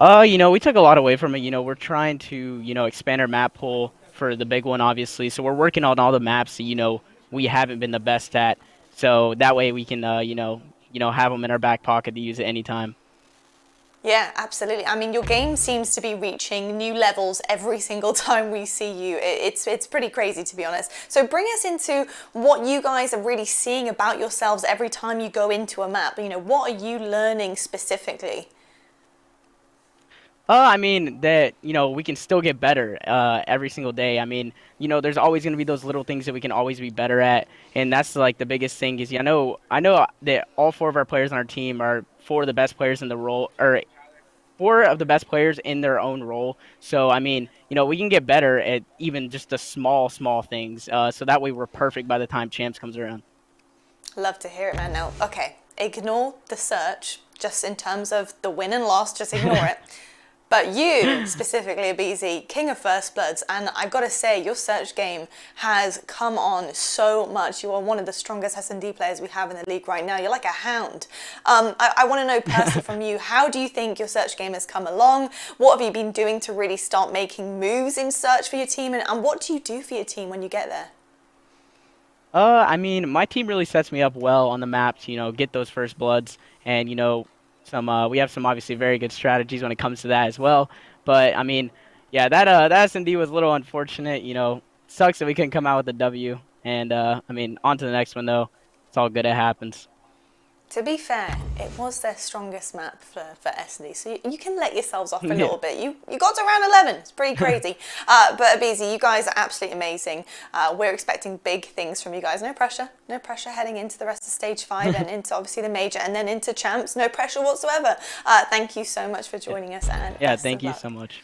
You know, we took a lot away from it. You know, we're trying to, expand our map pool for the big one, obviously. So we're working on all the maps that, we haven't been the best at. So that way we can, have them in our back pocket to use at any time. Yeah, absolutely. I mean, your game seems to be reaching new levels every single time we see you. It's pretty crazy, to be honest. So bring us into what you guys are really seeing about yourselves every time you go into a map. What are you learning specifically? I mean, that, we can still get better every single day. I mean, there's always going to be those little things that we can always be better at. And that's like the biggest thing is, I know that all 4 of our players on our team are 4 of the best players in the role, or 4 of the best players in their own role. So, I mean, we can get better at even just the small things. So that way we're perfect by the time Champs comes around. Love to hear it, man. Now, okay, ignore the search, just in terms of the win and loss, just ignore it. But you, specifically aBeZy, King of First Bloods, and I've got to say, your search game has come on so much. You are one of the strongest S&D players we have in the league right now. You're like a hound. I want to know personally from you, how do you think your search game has come along? What have you been doing to really start making moves in search for your team? And what do you do for your team when you get there? I mean, my team really sets me up well on the maps, get those First Bloods, and, we have some obviously very good strategies when it comes to that as well. But I mean, yeah, that S&D was a little unfortunate. Sucks that we couldn't come out with a W. And I mean, on to the next one though. It's all good. It happens. To be fair, it was their strongest map for S&D, so you can let yourselves off a little bit. You got to round 11. It's pretty crazy. But aBeZy, you guys are absolutely amazing. We're expecting big things from you guys. No pressure heading into the rest of Stage 5 and into obviously the Major and then into Champs. No pressure whatsoever. Thank you so much for joining us. And yeah, thank you so much.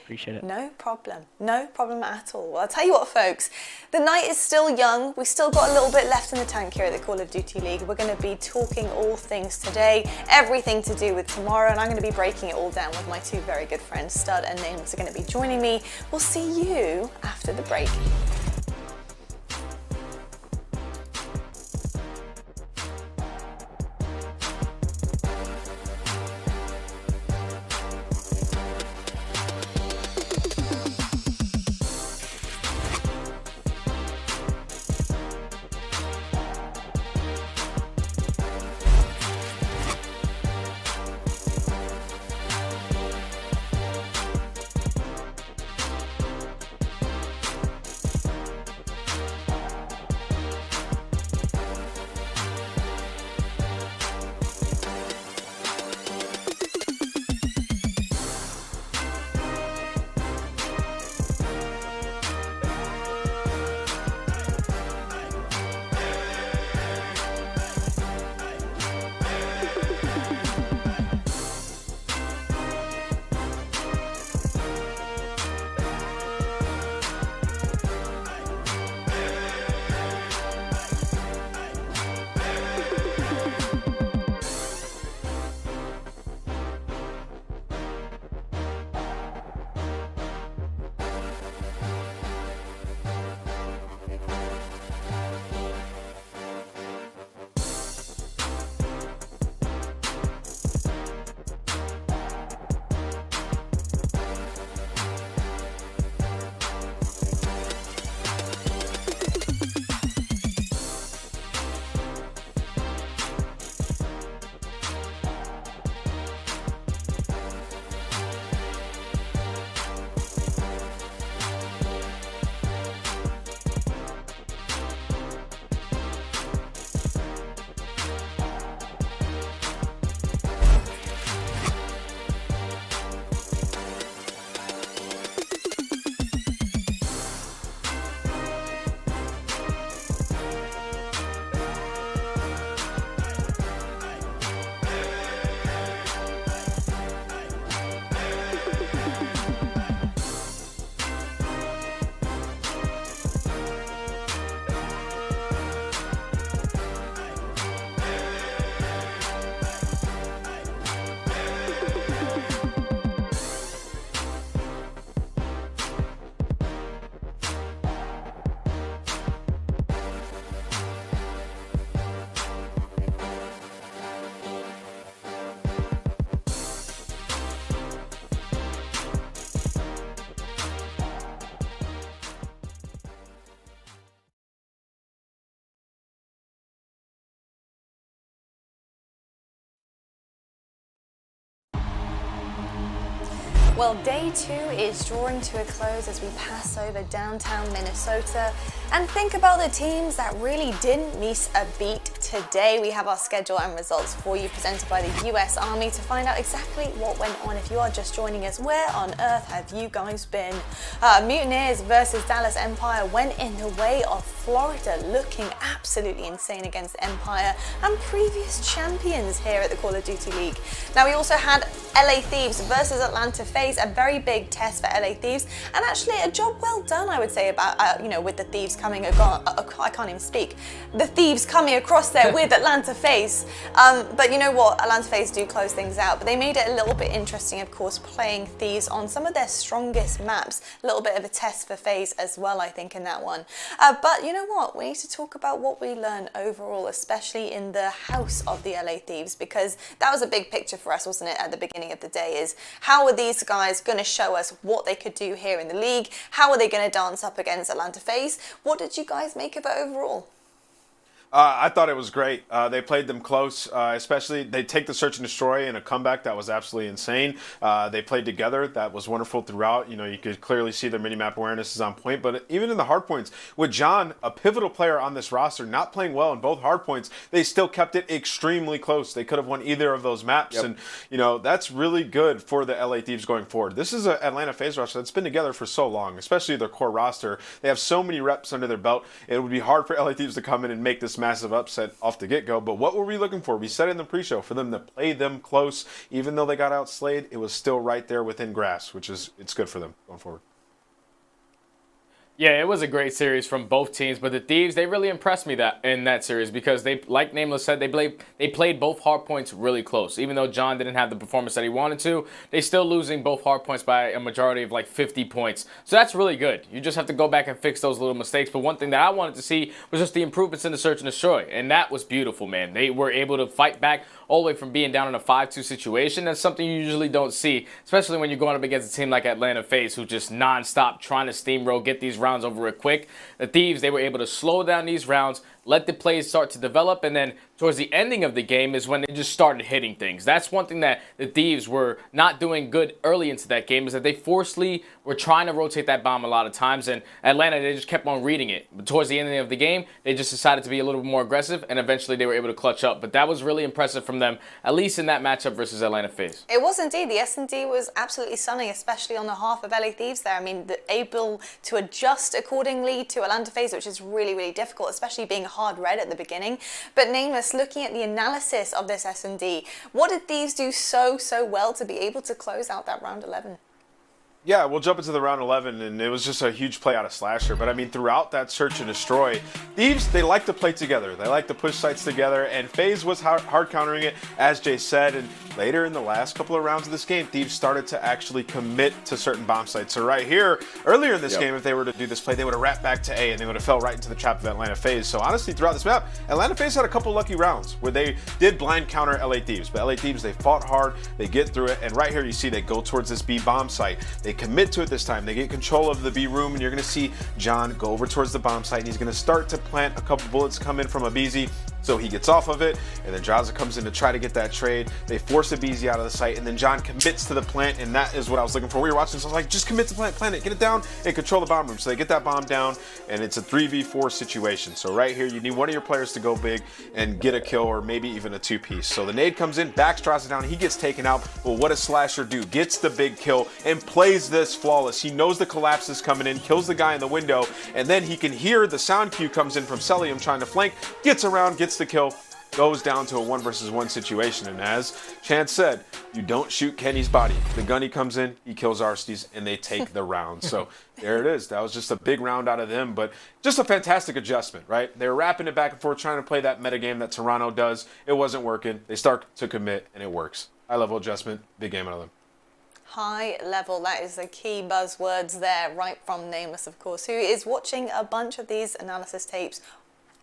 Appreciate it. No problem at all. Well, I'll tell you what, folks, the night is still young. We've still got a little bit left in the tank here at the Call of Duty League. We're going to be talking all things today, everything to do with tomorrow, and I'm going to be breaking it all down with my 2 very good friends, Stud and Nims, are going to be joining me. We'll see you after the break. Well, day 2 is drawing to a close as we pass over downtown Minnesota and think about the teams that really didn't miss a beat today. We have our schedule and results for you presented by the US Army to find out exactly what went on. If you are just joining us, where on earth have you guys been? Mutineers versus Dallas Empire went in the way of Florida, looking absolutely insane against Empire and previous champions here at the Call of Duty League. Now we also had LA Thieves versus Atlanta FaZe, a very big test for LA Thieves, and actually a job well done, I would say, about with the Thieves coming I can't even speak. The Thieves coming across there with Atlanta FaZe. But you know what, Atlanta FaZe do close things out, but they made it a little bit interesting, of course, playing Thieves on some of their strongest maps. A little bit of a test for FaZe as well, I think, in that one. But you know what, we need to talk about what we learned overall, especially in the house of the LA Thieves, because that was a big picture for us, wasn't it, at the beginning of the day, is how are these guys going to show us what they could do here in the league? How are they going to dance up against Atlanta FaZe? What did you guys make of it overall? I thought it was great. They played them close, especially they take the search and destroy in a comeback that was absolutely insane. They played together. That was wonderful throughout. You know, you could clearly see their minimap awareness is on point. But even in the hard points, with John, a pivotal player on this roster, not playing well in both hard points, they still kept it extremely close. They could have won either of those maps. Yep. And, you know, that's really good for the LA Thieves going forward. This is an Atlanta FaZe roster that's been together for so long, especially their core roster. They have so many reps under their belt. It would be hard for LA Thieves to come in and make this massive upset off the get-go. But what were we looking for? We said in the pre-show for them to play them close. Even though they got outslayed, it was still right there within grasp, which is, it's good for them going forward. Yeah, it was a great series from both teams, but the Thieves, they really impressed me in that series because they, like Nameless said, they played both hard points really close. Even though John didn't have the performance that he wanted to, they still losing both hard points by a majority of like 50 points. So that's really good. You just have to go back and fix those little mistakes. But one thing that I wanted to see was just the improvements in the search and destroy, and that was beautiful, man. They were able to fight back all the way from being down in a 5-2 situation. That's something you usually don't see, especially when you're going up against a team like Atlanta FaZe, who just non-stop trying to steamroll, get these rounds over it quick. The Thieves, they were able to slow down these rounds, let the plays start to develop, and then towards the ending of the game is when they just started hitting things. That's one thing that the Thieves were not doing good early into that game, is that they forcefully were trying to rotate that bomb a lot of times, and Atlanta, they just kept on reading it. But towards the ending of the game, they just decided to be a little bit more aggressive, and eventually they were able to clutch up. But that was really impressive from them, at least in that matchup versus Atlanta FaZe. It was indeed. The S&D was absolutely stunning, especially on the half of LA Thieves there. I mean, able to adjust accordingly to Atlanta FaZe, which is really, really difficult, especially being hard red at the beginning. But Nameless, looking at the analysis of this S&D, what did Thieves do so well to be able to close out that round 11? Yeah, we'll jump into the round 11, and it was just a huge play out of Slasher. But I mean, throughout that search and destroy, Thieves, they like to play together. They like to push sites together, and FaZe was hard countering it, as Jay said. And later in the last couple of rounds of this game, Thieves started to actually commit to certain bomb sites. So right here, earlier in this game, if they were to do this play, they would have wrapped back to A, and they would have fell right into the trap of Atlanta FaZe. So honestly, throughout this map, Atlanta FaZe had a couple lucky rounds where they did blind counter LA Thieves. But LA Thieves, they fought hard, they get through it, and right here you see they go towards this B bomb site. They commit to it this time. They get control of the B room, and you're going to see John go over towards the bomb site, and he's going to start to plant a couple bullets come in from a BZ. So he gets off of it, and then Jazza comes in to try to get that trade. They force a BZ out of the site, and then John commits to the plant, and that is what I was looking for. We were watching this, I was like, just commit to plant it, get it down, and control the bomb room. So they get that bomb down, and it's a 3v4 situation. So right here, you need one of your players to go big and get a kill, or maybe even a two-piece. So the nade comes in, backs Jazza down, he gets taken out. Well, what does Slasher do? Gets the big kill and plays this flawless. He knows the collapse is coming in, kills the guy in the window, and then he can hear the sound cue comes in from Celium trying to flank, gets around, gets the kill, goes down to a 1 versus 1 situation. And as Chance said, you don't shoot Kenny's body. The gunny comes in, he kills Arstes, and they take the round. So there it is. That was just a big round out of them, but just a fantastic adjustment, right? They were wrapping it back and forth, trying to play that meta game that Toronto does. It wasn't working. They start to commit, and it works. High level adjustment, big game out of them. High level, that is the key buzzwords there, right from Nameless, of course, who is watching a bunch of these analysis tapes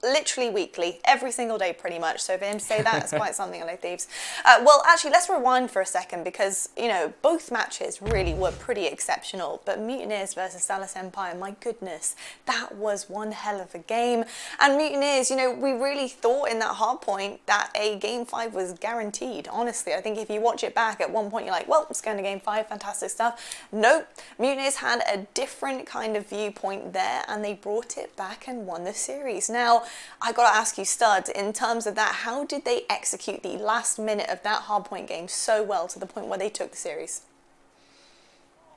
literally weekly, every single day pretty much. So for him to say that, it's quite something. I know Thieves. Well, actually, let's rewind for a second because, you know, both matches really were pretty exceptional. But Mutineers versus Dallas Empire, my goodness, that was one hell of a game. And Mutineers, you know, we really thought in that hard point that a Game 5 was guaranteed. Honestly, I think if you watch it back at one point, you're like, well, it's going to Game 5, fantastic stuff. Nope, Mutineers had a different kind of viewpoint there and they brought it back and won the series. Now, I got to ask you, Stud, in terms of that, how did they execute the last minute of that hardpoint game so well to the point where they took the series?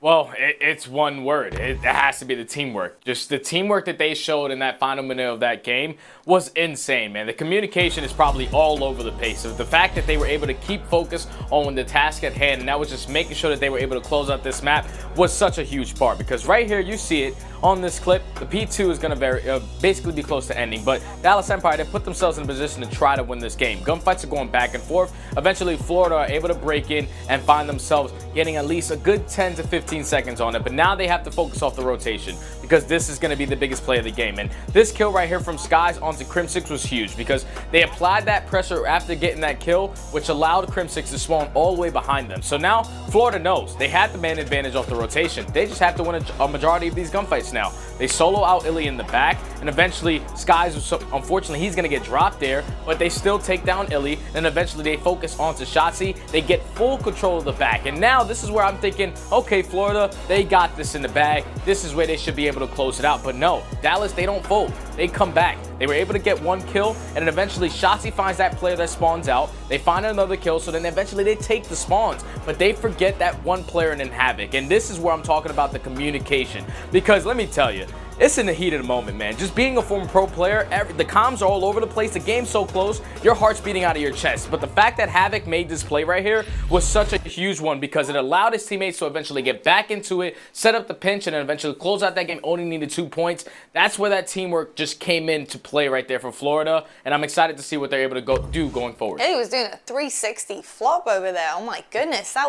Well, it's one word. It has to be the teamwork. Just the teamwork that they showed in that final minute of that game was insane, man. The communication is probably all over the place. So the fact that they were able to keep focus on the task at hand, and that was just making sure that they were able to close out this map, was such a huge part. Because right here, you see it on this clip, the P2 is going to basically be close to ending. But Dallas Empire, they put themselves in a position to try to win this game. Gunfights are going back and forth. Eventually, Florida are able to break in and find themselves getting at least a good 10 to 15 seconds on it. But now they have to focus off the rotation because this is going to be the biggest play of the game. And this kill right here from Skies onto Crimsix was huge because they applied that pressure after getting that kill, which allowed Crimsix to spawn all the way behind them. So now Florida knows they had the man advantage off the rotation. They just have to win a majority of these gunfights now. They solo out Illy in the back, and eventually Skies, unfortunately, he's going to get dropped there, but they still take down Illy, and eventually they focus onto Shotzzy. They get full control of the back, and now this is where I'm thinking, okay, Florida, they got this in the bag. This is where they should be able to close it out, but no, Dallas, they don't fold. They come back. They were able to get one kill, and then eventually Shotzzy finds that player that spawns out. They find another kill, so then eventually they take the spawns, but they forget that one player in Havoc, and this is where I'm talking about the communication, because let me tell you, it's in the heat of the moment, man. Just being a former pro player, the comms are all over the place. The game's so close, your heart's beating out of your chest. But the fact that Havoc made this play right here was such a huge one because it allowed his teammates to eventually get back into it, set up the pinch, and then eventually close out that game. Only needed 2 points. That's where that teamwork just came into play right there for Florida, and I'm excited to see what they're able to do going forward. He was doing a 360 flop over there. Oh my goodness, that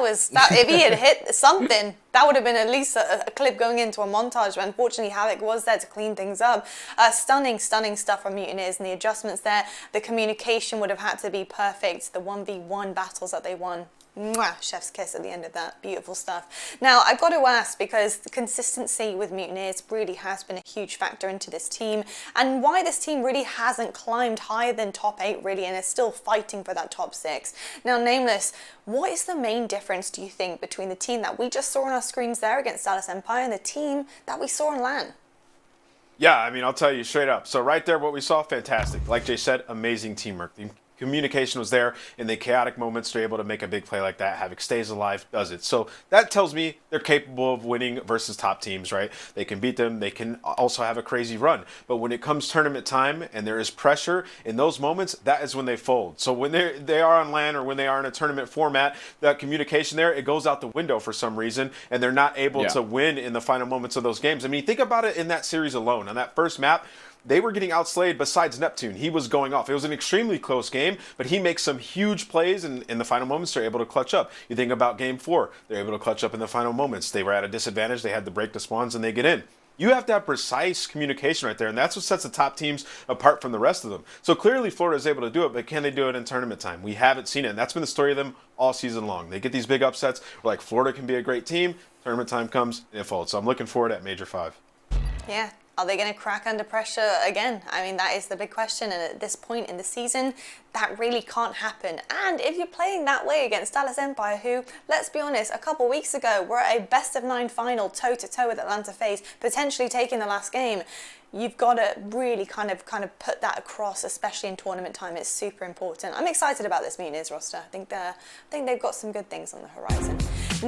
if he had hit something, that would have been at least a clip going into a montage, but unfortunately Havoc was there to clean things up. Stunning stuff from Mutineers, and the adjustments there. The communication would have had to be perfect. The 1v1 battles that they won. Mwah, chef's kiss at the end of that. Beautiful stuff. Now, I've got to ask, because the consistency with Mutineers really has been a huge factor into this team, and why this team really hasn't climbed higher than top 8, really, and is still fighting for that top 6. Now, Nameless, what is the main difference, do you think, between the team that we just saw on our screens there against Dallas Empire and the team that we saw on LAN? Yeah, I mean, I'll tell you straight up. So right there, what we saw, fantastic. Like Jay said, amazing teamwork. The communication was there in the chaotic moments to be able to make a big play like that. Havoc stays alive, does it. So that tells me they're capable of winning versus top teams, right? They can beat them. They can also have a crazy run. But when it comes tournament time and there is pressure in those moments, that is when they fold. So when they are on LAN or when they are in a tournament format, that communication there, it goes out the window for some reason, and they're not able to win in the final moments of those games. I mean, think about it in that series alone. On that first map, they were getting outslayed besides Neptune. He was going off. It was an extremely close game, but he makes some huge plays, and in the final moments, they're able to clutch up. You think about Game 4. They're able to clutch up in the final moments. They were at a disadvantage. They had to break the spawns, and they get in. You have to have precise communication right there, and that's what sets the top teams apart from the rest of them. So clearly, Florida is able to do it, but can they do it in tournament time? We haven't seen it, and that's been the story of them all season long. They get these big upsets. We're like, Florida can be a great team. Tournament time comes, and it folds. So I'm looking forward at Major 5. Yeah. Are they going to crack under pressure again? I mean, that is the big question. And at this point in the season, that really can't happen. And if you're playing that way against Dallas Empire, who, let's be honest, a couple weeks ago were at a best-of-9 final toe-to-toe with Atlanta FaZe, potentially taking the last game, you've got to really kind of put that across, especially in tournament time. It's super important. I'm excited about this Mutineers roster. I think they've got some good things on the horizon.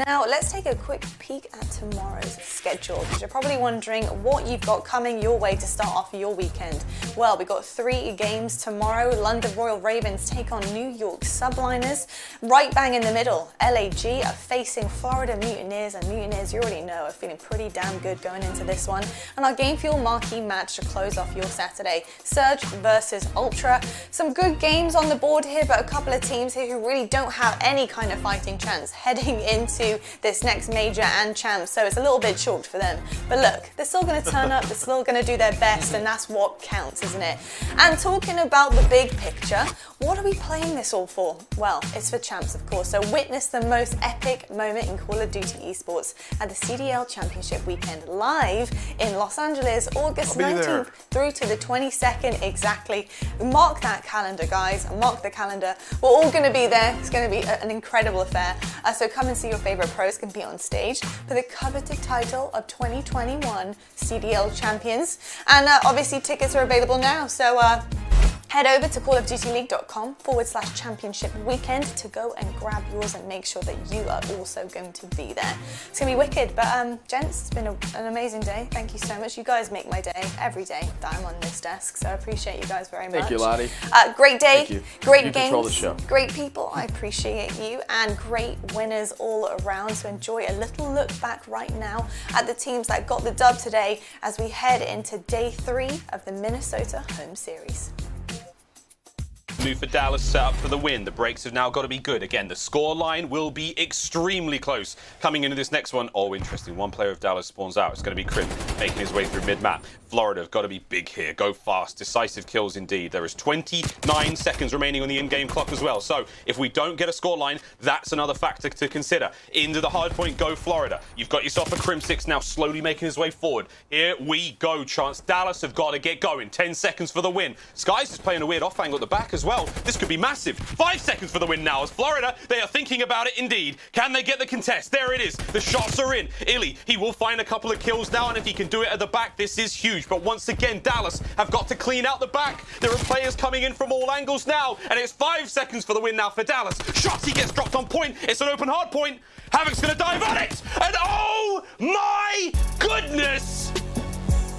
Now, let's take a quick peek at tomorrow's schedule, because you're probably wondering what you've got coming your way to start off your weekend. Well, we've got 3 games tomorrow. London Royal Ravens take on New York Subliners. Right bang in the middle, LAG are facing Florida Mutineers, and Mutineers, you already know, are feeling pretty damn good going into this one. And our Game Fuel marquee match to close off your Saturday, Surge versus Ultra. Some good games on the board here, but a couple of teams here who really don't have any kind of fighting chance heading into into this next major and champs, so it's a little bit chalked for them. But look, they're still going to turn up, they're still going to do their best, and that's what counts, isn't it? And talking about the big picture, what are we playing this all for? Well, it's for champs, of course, so witness the most epic moment in Call of Duty esports at the CDL Championship weekend live in Los Angeles, August 19th through to the 22nd exactly. Mark that calendar, guys, mark the calendar. We're all going to be there. It's going to be an incredible affair. So come and see your favorite pros compete on stage for the coveted title of 2021 CDL Champions. And obviously tickets are available now, so head over to callofdutyleague.com/championship weekend to go and grab yours and make sure that you are also going to be there. It's going to be wicked, but gents, it's been an amazing day. Thank you so much. You guys make my day every day that I'm on this desk, so I appreciate you guys very much. Thank you, Lottie. Great day, Thank you. great You games, control the show. great people. I appreciate you, and great winners all around. So enjoy a little look back right now at the teams that got the dub today as we head into day 3 of the Minnesota home series. Move for Dallas, set up for the win. The breaks have now got to be good. Again, the score line will be extremely close coming into this next one. Oh, interesting. One player of Dallas spawns out. It's going to be Crim making his way through mid-map. Florida have got to be big here. Go fast. Decisive kills indeed. There is 29 seconds remaining on the in-game clock as well. So if we don't get a score line, that's another factor to consider. Into the hard point, go Florida. You've got yourself a Crim6 now slowly making his way forward. Here we go, Chance. Dallas have got to get going. 10 seconds for the win. Skies is playing a weird off angle at the back as well. This could be massive. 5 seconds for the win now as Florida, they are thinking about it indeed. Can they get the contest? There it is. The shots are in. Illy, he will find a couple of kills now, and if he can do it at the back, this is huge. But once again, Dallas have got to clean out the back. There are players coming in from all angles now, and it's 5 seconds for the win now for Dallas. Shots, he gets dropped on point. It's an open hard point. Havoc's going to dive on it. And oh my goodness!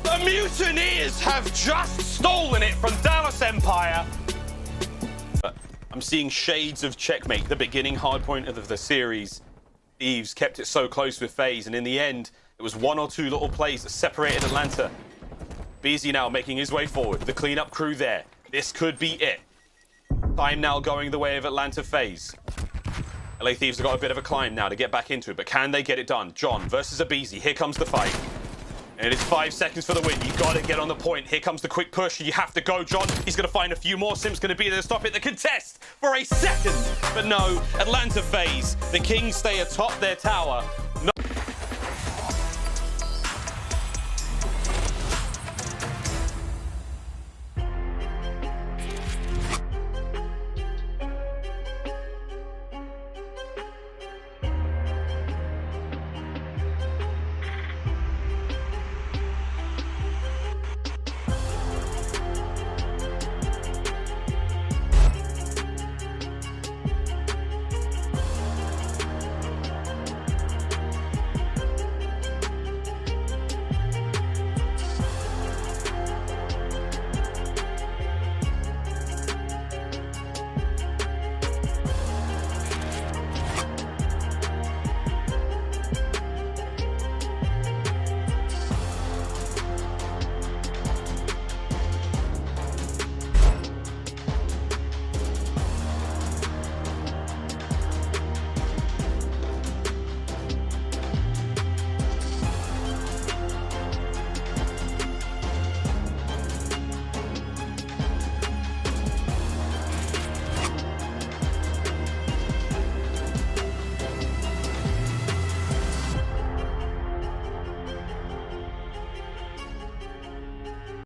The Mutineers have just stolen it from Dallas Empire. I'm seeing shades of checkmate, the beginning hard point of the series. Thieves kept it so close with FaZe, and in the end, it was 1 or 2 little plays that separated Atlanta. Beezy now making his way forward. The cleanup crew there. This could be it. Time now going the way of Atlanta FaZe. LA Thieves have got a bit of a climb now to get back into it, but can they get it done? John versus Abeezy. Here comes the fight. And it is 5 seconds for the win. You've got to get on the point. Here comes the quick push. You have to go, John. He's going to find a few more. Sim's going to be there to stop it. The contest for a second. But no, Atlanta FaZe. The Kings stay atop their tower.